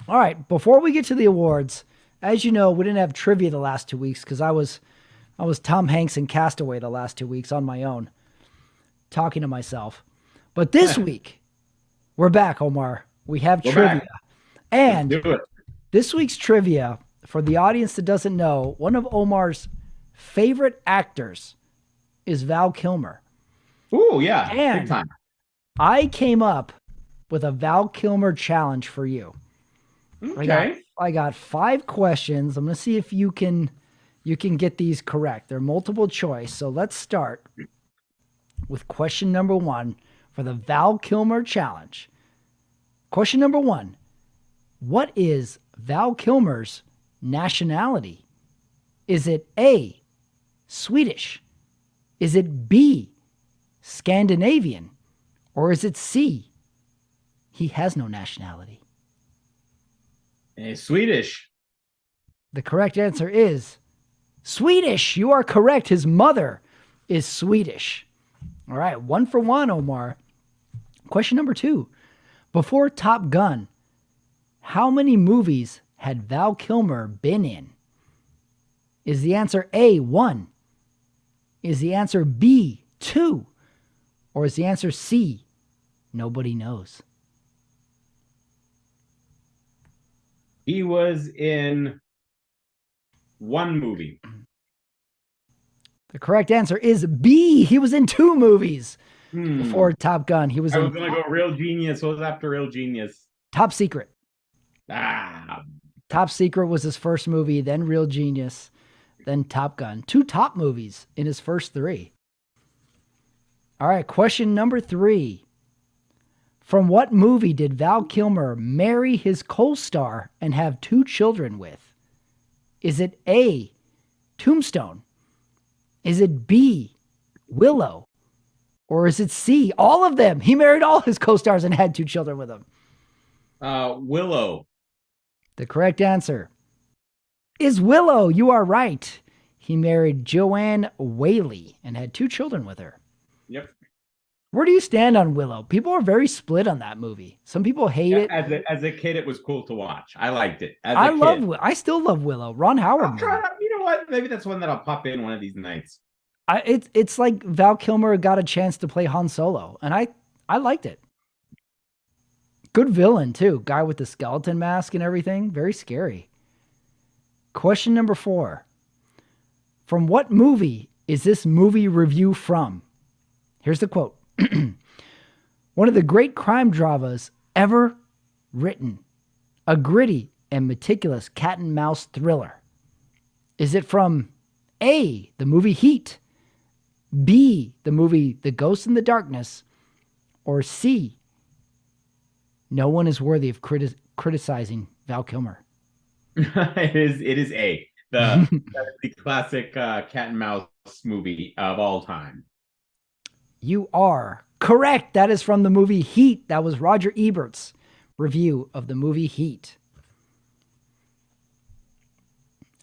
All right, before we get to the awards, as you know, we didn't have trivia the last 2 weeks because I was Tom Hanks in Castaway the last 2 weeks on my own, talking to myself. But this week, we're back, Omar. We have trivia. Back. And this week's trivia, for the audience that doesn't know, one of Omar's favorite actors is Val Kilmer. Ooh, yeah. And big time. I came up with a Val Kilmer challenge for you. Okay. I got 5 questions. I'm going to see if you can get these correct. They're multiple choice. So let's start with question number 1 for the Val Kilmer challenge. Question number 1. What is Val Kilmer's nationality? Is it A, Swedish? Is it B, Scandinavian? Or is it C, he has no nationality? Swedish. The correct answer is Swedish. You are correct. His mother is Swedish. All right, 1-for-1, Omar. Question number 2. Before Top Gun, how many movies had Val Kilmer been in? Is the answer A, 1? Is the answer B, 2? Or is the answer C, nobody knows? He was in 1 movie. The correct answer is B. He was in 2 movies before Top Gun. He was I was going to go Real Genius. What was after Real Genius? Top Secret. Ah. Top Secret was his first movie, then Real Genius, then Top Gun. 2 top movies in his first 3. All right, question number 3. From what movie did Val Kilmer marry his co-star and have 2 children with? Is it A, Tombstone? Is it B, Willow? Or is it C, all of them? He married all his co-stars and had 2 children with them. Willow. The correct answer is Willow. You are right. He married Joanne Whaley and had 2 children with her. Yep. Where do you stand on Willow? People are very split on that movie. Some people hate it. As a kid, it was cool to watch. I liked it. I still love Willow. Ron Howard. You know what? Maybe that's one that I'll pop in one of these nights. It's like Val Kilmer got a chance to play Han Solo, and I liked it. Good villain too. Guy with the skeleton mask and everything. Very scary. Question number 4. From what movie is this movie review from? Here's the quote. One of the great crime dramas ever written. A gritty and meticulous cat and mouse thriller. Is it from A, the movie Heat, B, the movie The Ghost in the Darkness, or C, no one is worthy of criticizing Val Kilmer? It is A, the classic cat and mouse movie of all time. You are correct. That is from the movie Heat. That was Roger Ebert's review of the movie Heat.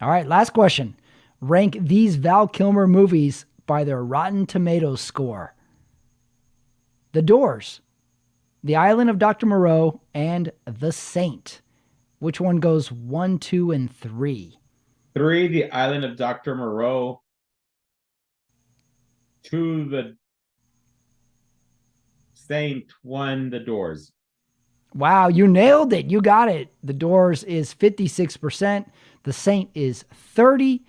All right, last question. Rank these Val Kilmer movies by their Rotten Tomatoes score. The Doors, The Island of Dr. Moreau, and The Saint. Which one goes 1, 2, and 3? 3, The Island of Dr. Moreau. 2, The Saint. 1, The Doors. Wow, you nailed it. You got it. The Doors is 56%. The Saint is 30%.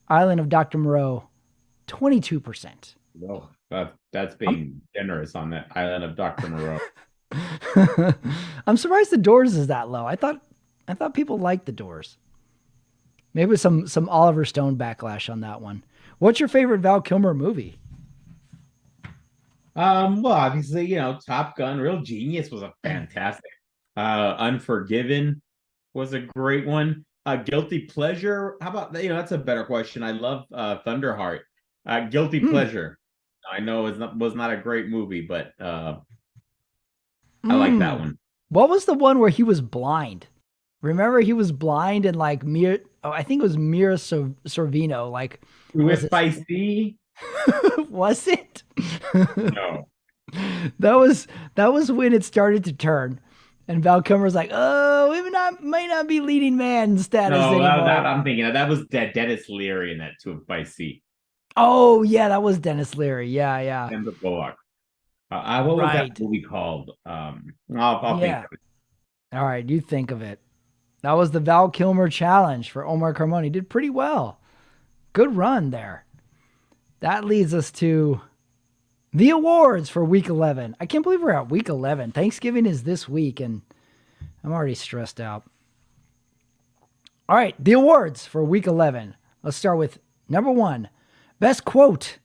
Island of Dr. Moreau, 22%. Oh, that's being generous on that Island of Dr. Moreau. I'm surprised The Doors is that low. I thought people liked The Doors. Maybe some Oliver Stone backlash on that one. What's your favorite Val Kilmer movie? Well, obviously, Top Gun, Real Genius was a fantastic. Unforgiven was a great one. Guilty Pleasure. How about that? That's a better question. I love Thunderheart. Guilty Pleasure. I know it was not a great movie, but I like that one. What was the one where he was blind? Remember, he was blind and like I think it was Mira Sorvino. Like with Spicy. Was it? No. That was when it started to turn. And Val Kilmer's like, oh, we might not be leading man status anymore. I'm thinking of, that was Dennis Leary in that too, by C. Oh, yeah, that was Dennis Leary. Yeah. And the Bullock. What was that movie called? I'll think of it. All right, you think of it. That was the Val Kilmer challenge for Omar Carmoni. Did pretty well. Good run there. That leads us to the awards for week 11. I can't believe we're at week 11. Thanksgiving is this week, and I'm already stressed out. All right, the awards for week 11. Let's start with number 1, best quote.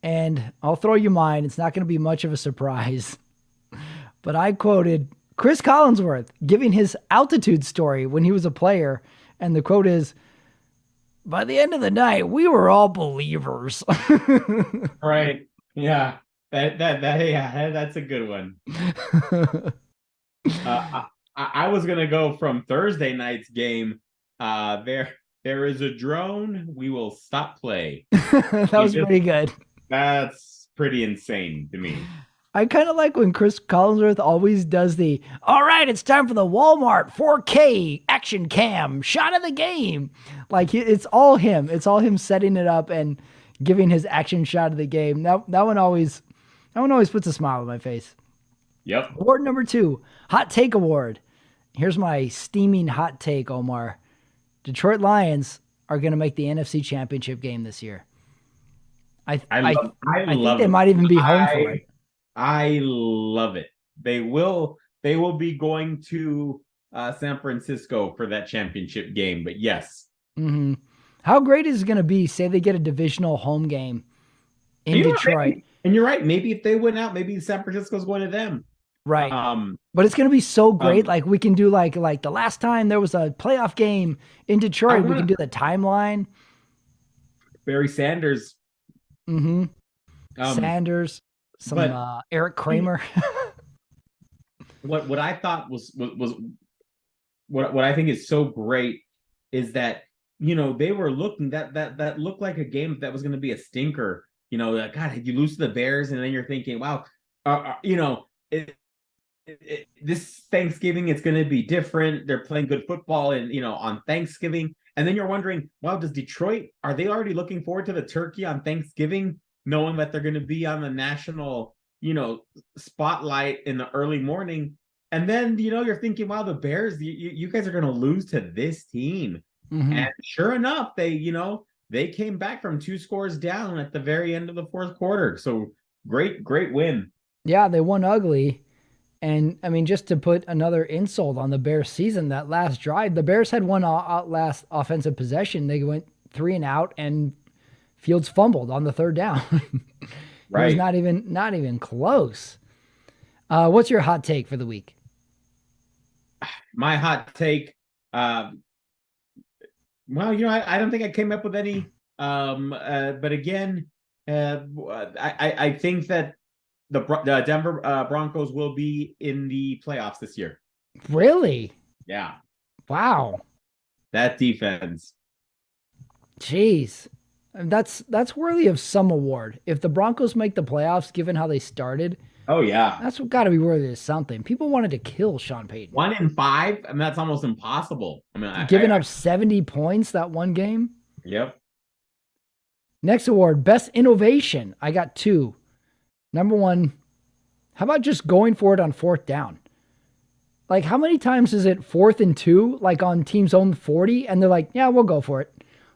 And I'll throw you mine. It's not going to be much of a surprise. But I quoted Chris Collinsworth giving his altitude story when he was a player. And the quote is, by the end of the night, we were all believers. Right. Yeah. Yeah, that's a good one. I was gonna go from Thursday night's game. There is a drone. We will stop play. That was pretty good. That's pretty insane to me. I kind of like when Chris Collinsworth always does the, all right, it's time for the Walmart 4K action cam shot of the game. Like it's all him. It's all him setting it up and giving his action shot of the game. That one always puts a smile on my face. Yep. Award number 2, hot take award. Here's my steaming hot take, Omar. Detroit Lions are going to make the NFC Championship game this year. I think they might even be home for it. I love it. They will be going to San Francisco for that championship game. But yes. Mm-hmm. How great is it going to be? Say they get a divisional home game in Detroit. And you're right. Maybe if they win out, maybe San Francisco's going to them. Right. But it's going to be so great. Like we can do like the last time there was a playoff game in Detroit, we can do the timeline. Barry Sanders. Mm-hmm. Sanders. Eric Kramer. what I thought was what I think is so great is that, they were looking that looked like a game that was going to be a stinker. Like, God, you lose to the Bears, and then you're thinking, wow, this Thanksgiving it's going to be different. They're playing good football, and on Thanksgiving, and then you're wondering, wow, does Detroit, are they already looking forward to the turkey on Thanksgiving, knowing that they're going to be on the national, spotlight in the early morning? And then, you're thinking, wow, the Bears, you guys are going to lose to this team. Mm-hmm. And sure enough, they came back from 2 scores down at the very end of the fourth quarter. So great win. Yeah, they won ugly. And I mean, just to put another insult on the Bears season, that last drive, the Bears had one last offensive possession. They went 3 and out, and Fields fumbled on the 3rd down. Right. It was not even close. What's your hot take for the week? My hot take, I don't think I came up with any. But again, I think that the Denver Broncos will be in the playoffs this year. Really? Yeah. Wow. That defense. Jeez. That's worthy of some award. If the Broncos make the playoffs, given how they started, oh yeah, that's got to be worthy of something. People wanted to kill Sean Payton. 1-5. I mean, that's almost impossible. I mean, giving up 70 points that one game. Yep. Next award, best innovation. I got 2. Number 1, how about just going for it on 4th down? Like, how many times is it 4th and 2, like on team's own 40, and they're like, yeah, we'll go for it.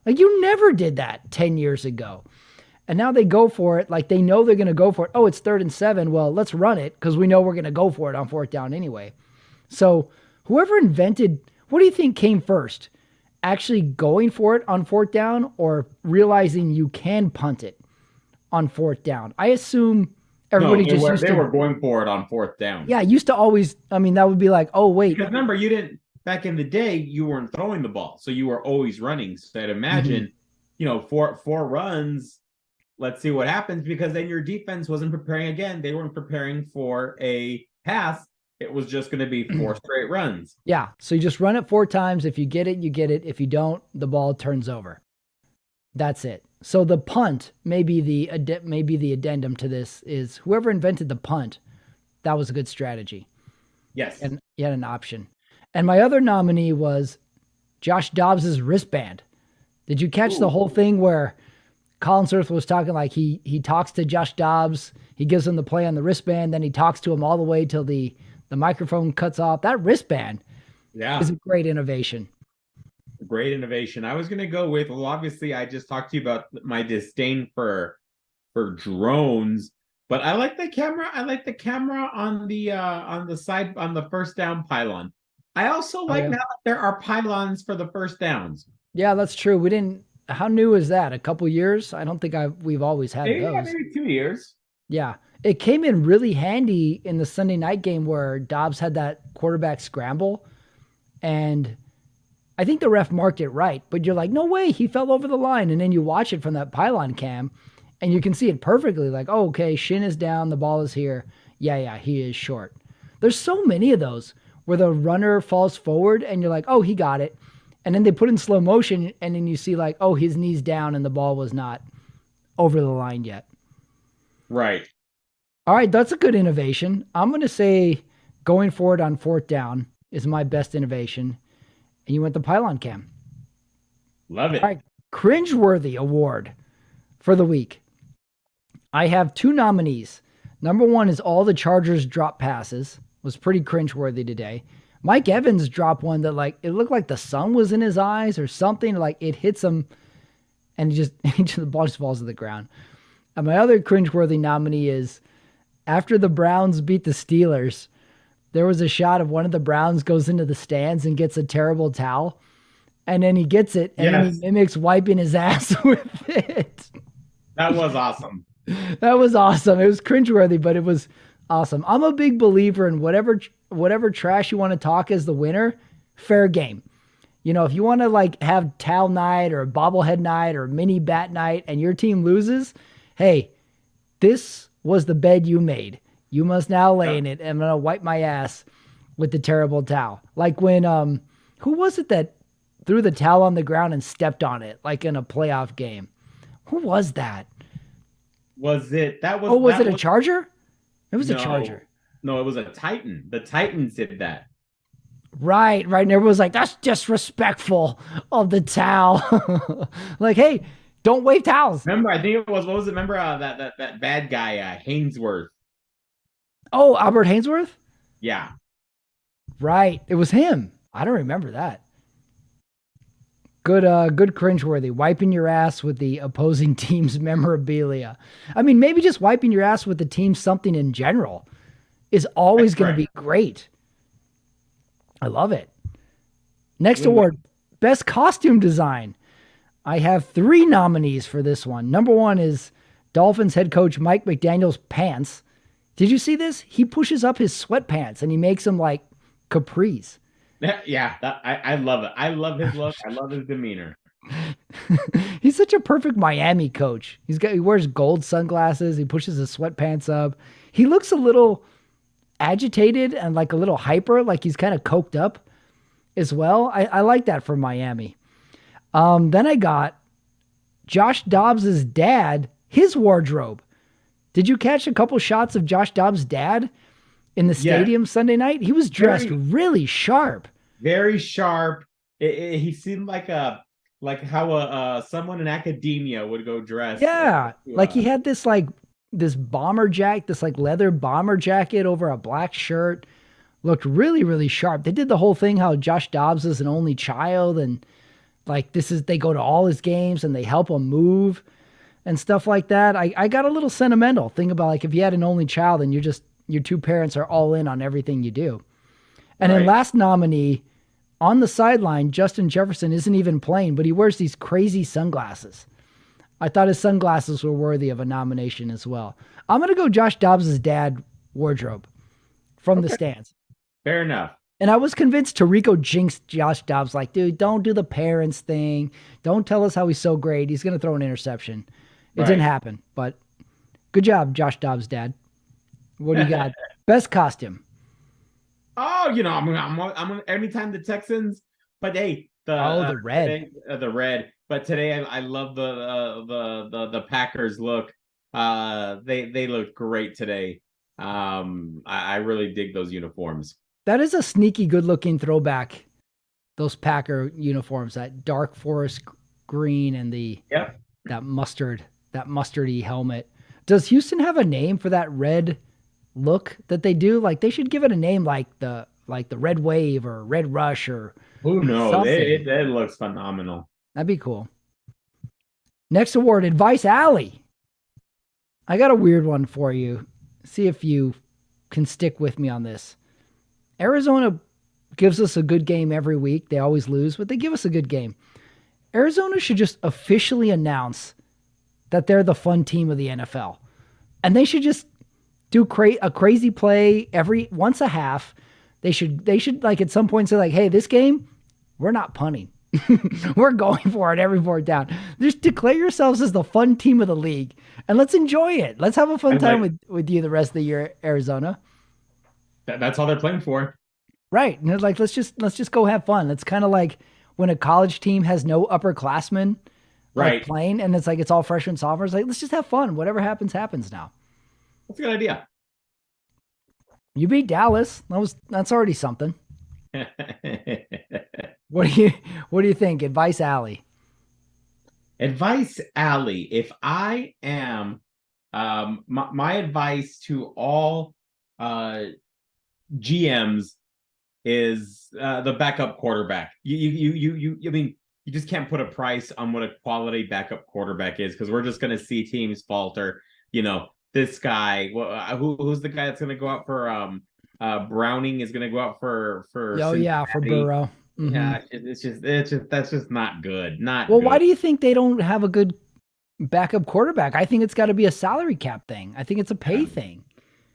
Like, you never did that 10 years ago. And now they go for it. Like, they know they're going to go for it. Oh, it's 3rd and 7. Well, let's run it because we know we're going to go for it on 4th down anyway. So whoever invented, what do you think came first? Actually going for it on 4th down, or realizing you can punt it on 4th down? I assume everybody they were going for it on 4th down. Yeah, used to always, I mean, that would be like, oh, wait. Because remember, back in the day, you weren't throwing the ball, so you were always running. So I'd imagine, 4 runs, let's see what happens, because then your defense wasn't preparing again. They weren't preparing for a pass. It was just going to be 4 straight runs. Yeah, so you just run it 4 times. If you get it, you get it. If you don't, the ball turns over. That's it. So the punt, maybe the addendum to this is whoever invented the punt, that was a good strategy. Yes. And you had an option. And my other nominee was Josh Dobbs' wristband. Did you catch the whole thing where Collinsworth was talking, like he talks to Josh Dobbs, he gives him the play on the wristband, then he talks to him all the way till the microphone cuts off? That wristband is a great innovation. Great innovation. I was going to go with, well, obviously I just talked to you about my disdain for drones, but I like the camera. I like the camera on the side, on the 1st down pylon. I also like now that there are pylons for the 1st downs. Yeah, that's true. How new is that? A couple years? I don't think we've always had those. Yeah, maybe 2 years. Yeah. It came in really handy in the Sunday night game where Dobbs had that quarterback scramble. And I think the ref marked it right, but you're like, no way, he fell over the line. And then you watch it from that pylon cam and you can see it perfectly. Like, oh, okay, shin is down, the ball is here. Yeah, he is short. There's so many of those where the runner falls forward and you're like, oh, he got it. And then they put in slow motion and then you see like, oh, his knee's down and the ball was not over the line yet. Right. All right, that's a good innovation. I'm going to say going forward on fourth down is my best innovation. And you went the pylon cam. Love it. All right, cringeworthy award for the week. I have 2 nominees. Number 1 is all the Chargers drop passes. Was pretty cringeworthy today. Mike Evans dropped one that like it looked like the sun was in his eyes or something. Like it hits him and the ball just falls to the ground. And my other cringeworthy nominee is after the Browns beat the Steelers, there was a shot of one of the Browns goes into the stands and gets a terrible towel. And then he gets it and then he mimics wiping his ass with it. That was awesome. That was awesome. It was cringeworthy, but it was awesome. I'm a big believer in whatever trash you want to talk as the winner, fair game. You know, if you want to like have towel night or a bobblehead night or mini bat night and your team loses, hey, this was the bed you made. You must now lay in it. I'm going to wipe my ass with the terrible towel. Like when, who was it that threw the towel on the ground and stepped on it, like in a playoff game? Who was that? Was it, that was, oh, was it a Charger? It was a Charger. No, it was a Titan. The Titans did that. Right. And everyone was like, that's disrespectful of the towel. Like, hey, don't wave towels. Remember, I think it was, what was it? Remember that bad guy, Hainsworth? Oh, Albert Hainsworth? Yeah. Right. It was him. I don't remember that. Good cringeworthy. Wiping your ass with the opposing team's memorabilia. I mean, maybe just wiping your ass with the team something in general is always going to be great. I love it. Next award, best costume design. I have 3 nominees for this one. Number 1 is Dolphins head coach Mike McDaniel's pants. Did you see this? He pushes up his sweatpants and he makes them like capris. Yeah, I love it. I love his look. I love his demeanor. He's such a perfect Miami coach. He wears gold sunglasses. He pushes his sweatpants up. He looks a little agitated and like a little hyper, like he's kind of coked up as well. I like that for Miami. Then I got Josh Dobbs's dad, his wardrobe. Did you catch a couple shots of Josh Dobbs' dad in the stadium Sunday night? He was dressed really sharp. Very sharp. He seemed like how someone in academia would go dressed. Yeah, like he had this bomber jacket, this like leather bomber jacket over a black shirt. Looked really, really sharp. They did the whole thing how Josh Dobbs is an only child and like they go to all his games and they help him move and stuff like that. I got a little sentimental. Think about like if you had an only child and your 2 parents are all in on everything you do. And then last nominee, on the sideline, Justin Jefferson isn't even playing, but he wears these crazy sunglasses. I thought his sunglasses were worthy of a nomination as well. I'm going to go Josh Dobbs' dad wardrobe from the stands. Fair enough. And I was convinced Tirico jinxed Josh Dobbs like, dude, don't do the parents thing. Don't tell us how he's so great. He's going to throw an interception. It didn't happen, but good job, Josh Dobbs' dad. What do you got? Best costume. Oh, you know, I'm anytime the Texans, but hey, the red, today, the red. But today I love the Packers look. They look great today. I really dig those uniforms. That is a sneaky good looking throwback. Those Packer uniforms, that dark forest green and that mustardy helmet. Does Houston have a name for that red look that they do? Like they should give it a name like the Red Wave or Red Rush or who knows? It looks phenomenal. That'd be cool. Next award, Advice Alley. I got a weird one for you. See if you can stick with me on this. Arizona gives us a good game every week. They always lose, but they give us a good game. Arizona should just officially announce that they're the fun team of the NFL. And they should just do a crazy play once a half. They should like at some point say like, hey, this game, we're not punting. We're going for it every fourth down. Just declare yourselves as the fun team of the league and let's enjoy it. Let's have a fun And time like with you the rest of the year, Arizona. that's all they're playing for. Right. And it's like let's just go have fun. It's kind of like when a college team has no upperclassmen like Right. playing and it's like it's all freshmen, sophomores. Like, let's just have fun. Whatever happens, happens now. That's a good idea. You beat Dallas. That's already something. What do you think? Advice Alley. Advice Alley. If I am my advice to all GMs is the backup quarterback. I mean, you just can't put a price on what a quality backup quarterback is because we're just going to see teams falter. You know, this guy, who's the guy that's going to go out for Browning is going to go out for Oh yeah, for Cincinnati. Burrow. Mm-hmm. Yeah, it's just that's just not good. Not Well, why good. do you think they don't have a good backup quarterback? I think it's got to be a salary cap thing. I think it's a pay Yeah. thing.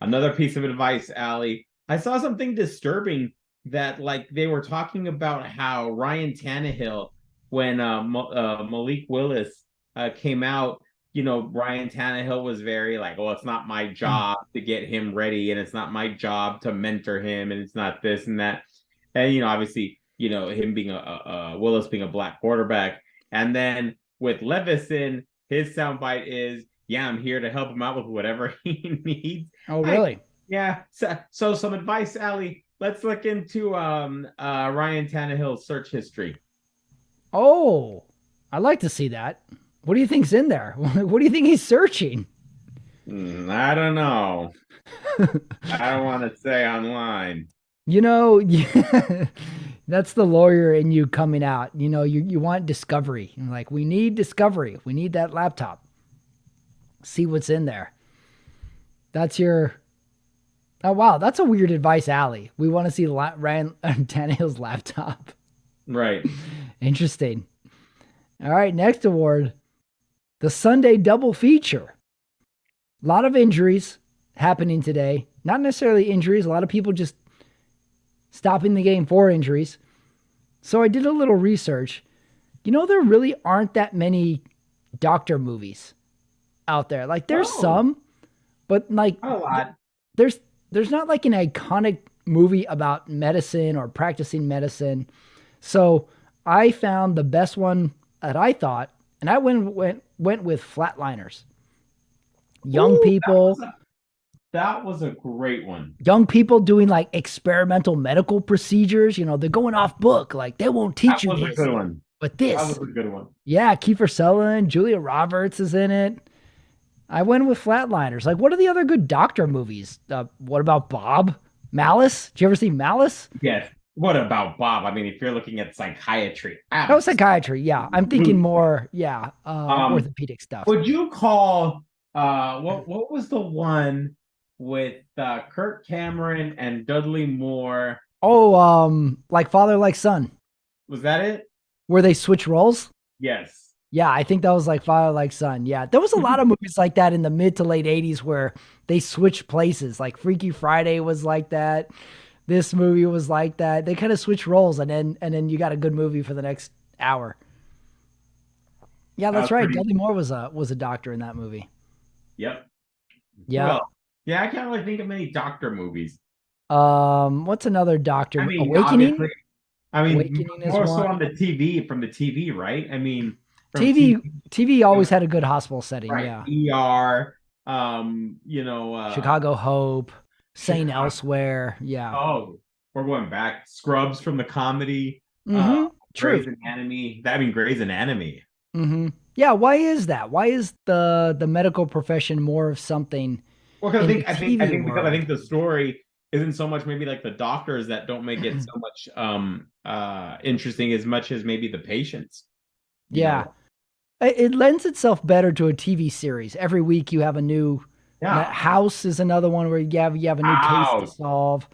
Another piece of advice, Allie. I saw something disturbing that like they were talking about how Ryan Tannehill, when Malik Willis came out, Ryan Tannehill was very like, oh, it's not my job to get him ready, and it's not my job to mentor him, and it's not this and that. And obviously, him being a Willis being a black quarterback, and then with Levison, his soundbite is, "Yeah, I'm here to help him out with whatever he needs." Oh, I really? Yeah. So some advice, Allie. Let's look into Ryan Tannehill's search history. Oh, I'd like to see that. What do you think's in there? What do you think he's searching? I don't know. I don't want to say online. That's the lawyer in you coming out. You want discovery. You're like, we need discovery. We need that laptop. See what's in there. That's your. Oh wow, that's a weird advice, Alley. We want to see Ryan Tannehill's laptop. Right. Interesting. All right, next award, the Sunday double feature. A lot of injuries happening today. Not necessarily injuries. A lot of people just stopping the game for injuries. So I did a little research. There really aren't that many doctor movies out there. Like there's some, but like Not a lot. there's not like an iconic movie about medicine or practicing medicine. So I found the best one that I thought, and I went with Flatliners. Young Ooh, people, that was a great one. young people doing like experimental medical procedures. They're going off book. Like they won't teach That you was a this, good one. but That this. was a good one. Yeah, Kiefer Sutherland, Julia Roberts is in it. I went with Flatliners. Like, what are the other good doctor movies? What about Bob? Malice? Did you ever see Malice? Yes. What about Bob? I mean, if you're looking at psychiatry, Oh, psychiatry. Yeah, I'm thinking more. Yeah, Um, orthopedic stuff. would you call what was the one with Kirk Cameron and Dudley Moore? Oh, like father, like son, Was that it? where they switch roles. Yes. Yeah, I think that was like father, like son. Yeah, there was a lot of movies like that in the mid to late '80s where they switched places. Like Freaky Friday was like that. This movie was like that. They kind of switch roles, and then you got a good movie for the next hour. Yeah, That that's was right. pretty. Dudley Moore was a doctor in that movie. Yep. Yeah. Well, yeah, I can't really think of many doctor movies. What's another doctor? I mean, Awakening. obviously, I mean, Awakening is more so one. on the TV from the TV, right? I mean, from TV. TV, TV always had a good hospital setting. right? Yeah. ER, Chicago Hope, Saint Chicago. Elsewhere. Yeah. Oh, we're going back. Scrubs from the comedy. Mm-hmm. True. Grey's Anatomy. I mean, Grey's Anatomy. Mm-hmm. Yeah. Why is that? Why is the medical profession more of something Well, because in the I TV think because I world? think the story isn't so much maybe like the doctors that don't make it so much interesting as much as maybe the patients. You Yeah. know? It lends itself better to a TV series. Every week you have a new. Yeah. House is another one where you have a new case to Ouch. solve.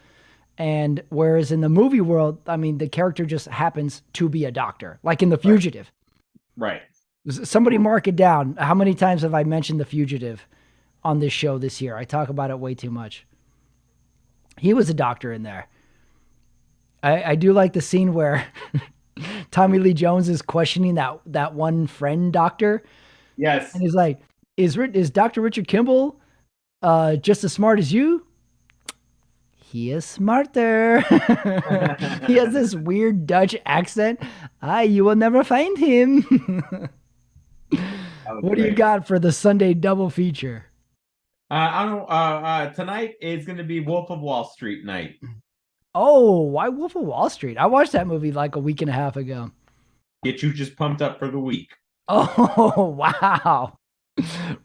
And whereas in the movie world, I mean, the character just happens to be a doctor, like in The Fugitive. Right. Somebody mark it down. How many times have I mentioned The Fugitive on this show this year? I talk about it way too much. He was a doctor in there. I do like the scene where Tommy Lee Jones is questioning that one friend doctor, and Yes. he's like, "Is Dr. Richard Kimball just as smart as you?" He is smarter. He has this weird Dutch accent. Ah, you will never find him. That was What do you great. got for the Sunday double feature? I don't. Tonight is going to be Wolf of Wall Street night. Oh, why Wolf of Wall Street? I watched that movie like a week and a half ago. Get you just pumped up for the week. Oh, wow.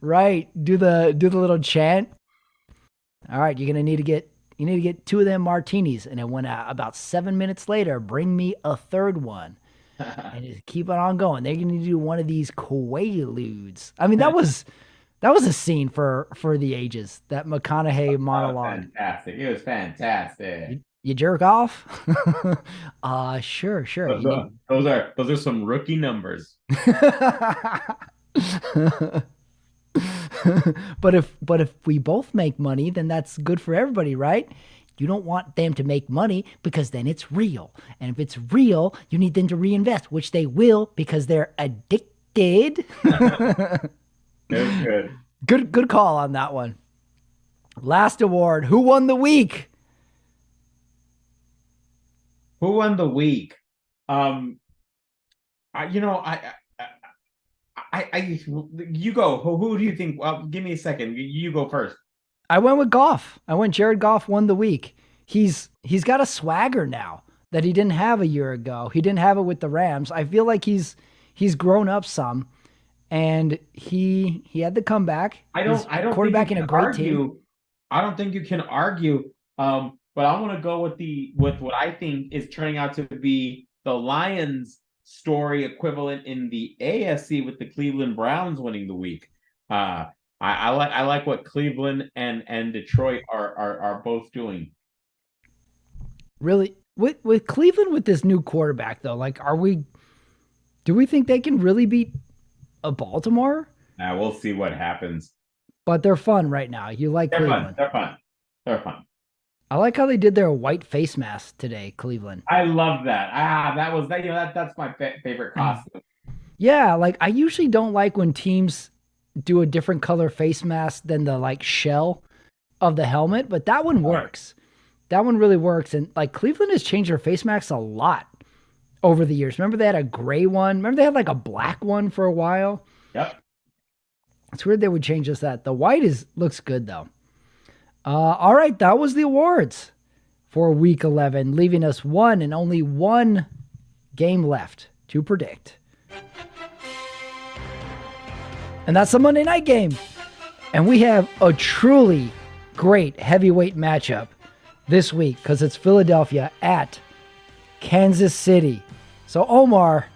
Right. Do the little chant. All right, you need to get two of them martinis, and then when about 7 minutes later, bring me a third one, and just keep it on going. They're gonna do one of these quaaludes. I mean, that was a scene for the ages. That McConaughey monologue. Fantastic! It was fantastic. You jerk off? Sure, sure. You need. Those are some rookie numbers. But if we both make money, then that's good for everybody, right? You don't want them to make money because then it's real. And if it's real, you need them to reinvest, which they will because they're addicted. It was good. Good call on that one. Last award. Who won the week? Who won the week? Um, I, you know, you go. Who do you think? Well, give me a second. You go first. I went with Goff. I went Jared Goff won the week. He's got a swagger now that he didn't have a year ago. He didn't have it with the Rams. I feel like he's grown up some, and he had the comeback. I don't think Quarterback you in a can great argue. team. I don't think you can argue. But I want to go with what I think is turning out to be the Lions story equivalent in the AFC with the Cleveland Browns winning the week. I like what Cleveland and Detroit are both doing. Really, with Cleveland with this new quarterback though, like, do we think they can really beat a Baltimore? We'll see what happens. But they're fun right now. You like They're fun. Cleveland. They're fun. They're fun. I like how they did their white face mask today, Cleveland. I love that. That was that. That's my favorite costume. Yeah, like I usually don't like when teams do a different color face mask than the like shell of the helmet, but that one works. That one really works. And like Cleveland has changed their face masks a lot over the years. Remember they had a gray one? Remember they had like a black one for a while? Yep. It's weird they would change just that. The white looks good though. All right, that was the awards for week 11, leaving us one and only one game left to predict. And that's the Monday night game. And we have a truly great heavyweight matchup this week because it's Philadelphia at Kansas City. So, Omar,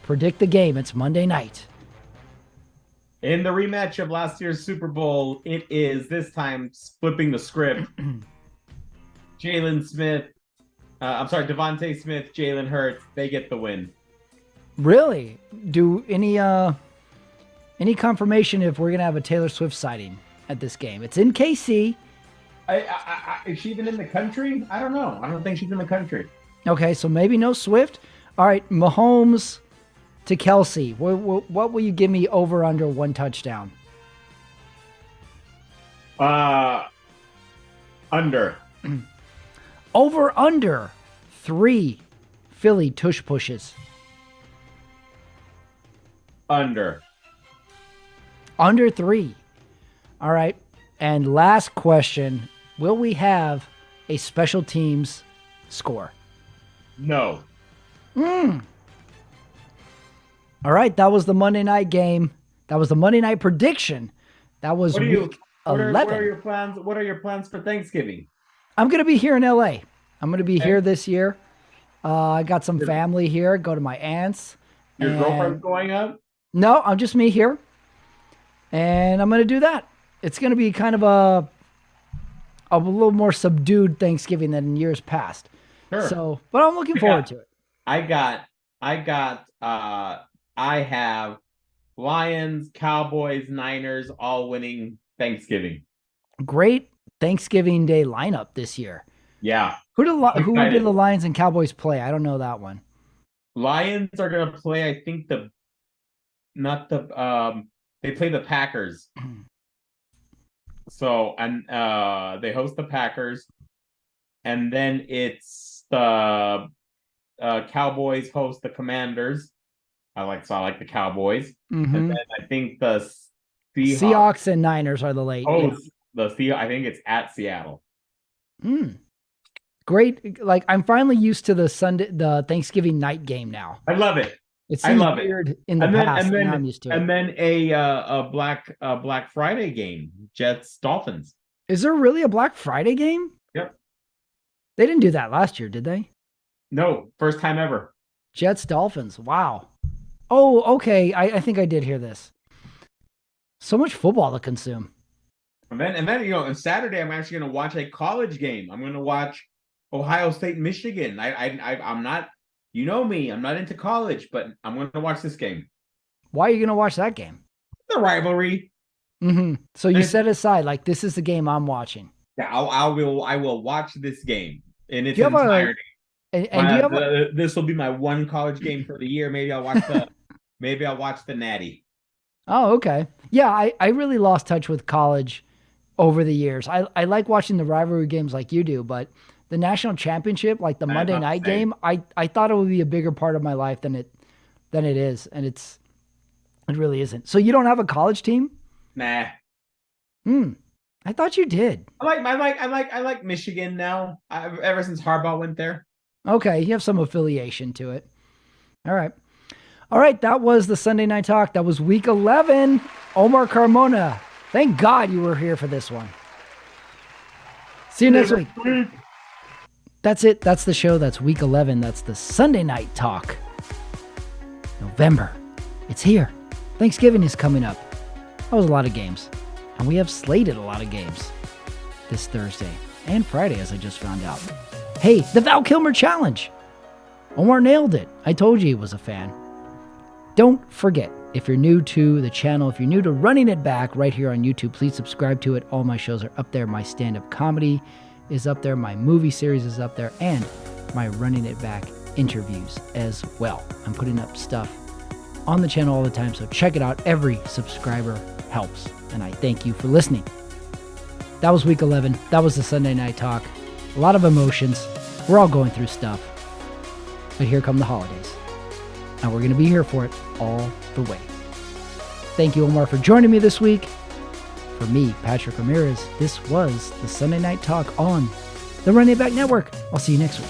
predict the game. It's Monday night. In the rematch of last year's Super Bowl, it is this time flipping the script. Devontae Smith, Jalen Hurts, they get the win. Really? Do any confirmation if we're gonna have a Taylor Swift sighting at this game? It's in KC. Is she even in the country? I don't know. I don't think she's in the country. Okay, so maybe no Swift. All right, Mahomes to Kelsey. What will you give me over under one touchdown? Under. Over under 3 Philly tush pushes. Under. Under 3. All right. And last question. Will we have a special teams score? No. All right. That was the Monday night game. That was the Monday night prediction. That was week 11. What are your plans? What are your plans for Thanksgiving? I'm going to be here in LA. I'm going to be here this year. I got some family here. Go to my aunt's. Your girlfriend's going up? No, I'm just me here. And I'm going to do that. It's going to be kind of a little more subdued Thanksgiving than in years past. Sure. So, but I'm looking forward to it. I have Lions, Cowboys, Niners all winning Thanksgiving. Great Thanksgiving Day lineup this year. Yeah. Who did the Lions and Cowboys play? I don't know that one. Lions are gonna play, I think not the they play the Packers. So and they host the Packers, and then it's the Cowboys host the Commanders. I like the Cowboys, and then I think the Seahawks and Niners are the late. Host I think it's at Seattle. Great. Like I'm finally used to the Thanksgiving night game now. I love it. It seems weird in the past, and now I'm used to it. And then a Black Friday game, Jets Dolphins. Is there really a Black Friday game? Yep. They didn't do that last year, did they? No, first time ever. Jets Dolphins. Wow. Oh, okay. I think I did hear this. So much football to consume. And then on Saturday I'm actually going to watch a college game. I'm going to watch Ohio State, Michigan. I'm not, you know me, I'm not into college, but I'm going to watch this game. Why are you going to watch that game? The rivalry. So you set aside, like, this is the game I'm watching. Yeah, I will watch this game in its entirety. This will be my one college game for the year. Maybe I'll watch the Natty. Oh, okay. Yeah, I really lost touch with college over the years. I like watching the rivalry games like you do, but the national championship, like the Monday night game, I thought it would be a bigger part of my life than it is, and it really isn't. So you don't have a college team? Nah. I thought you did. I like Michigan now. Ever since Harbaugh went there. Okay, you have some affiliation to it. All right. That was the Sunday Night Talk. That was week 11. Omar Carmona. Thank God you were here for this one. See you next week. That's it. That's the show. That's week 11. That's the Sunday Night Talk. November. It's here. Thanksgiving is coming up. That was a lot of games. And we have slated a lot of games this Thursday and Friday, as I just found out. Hey, the Val Kilmer Challenge. Omar nailed it. I told you he was a fan. Don't forget, if you're new to the channel, if you're new to Running It Back right here on YouTube, please subscribe to it. All my shows are up there. My stand-up comedy is up there. My movie series is up there. And my Running It Back interviews as well. I'm putting up stuff on the channel all the time, so check it out. Every subscriber helps, and I thank you for listening. That was week 11. That was the Sunday Night Talk. A lot of emotions. We're all going through stuff. But here come the holidays. And we're going to be here for it all the way. Thank you, Omar, for joining me this week. For me, Patrick Ramirez, this was the Sunday Night Talk on the Running It Back Network. I'll see you next week.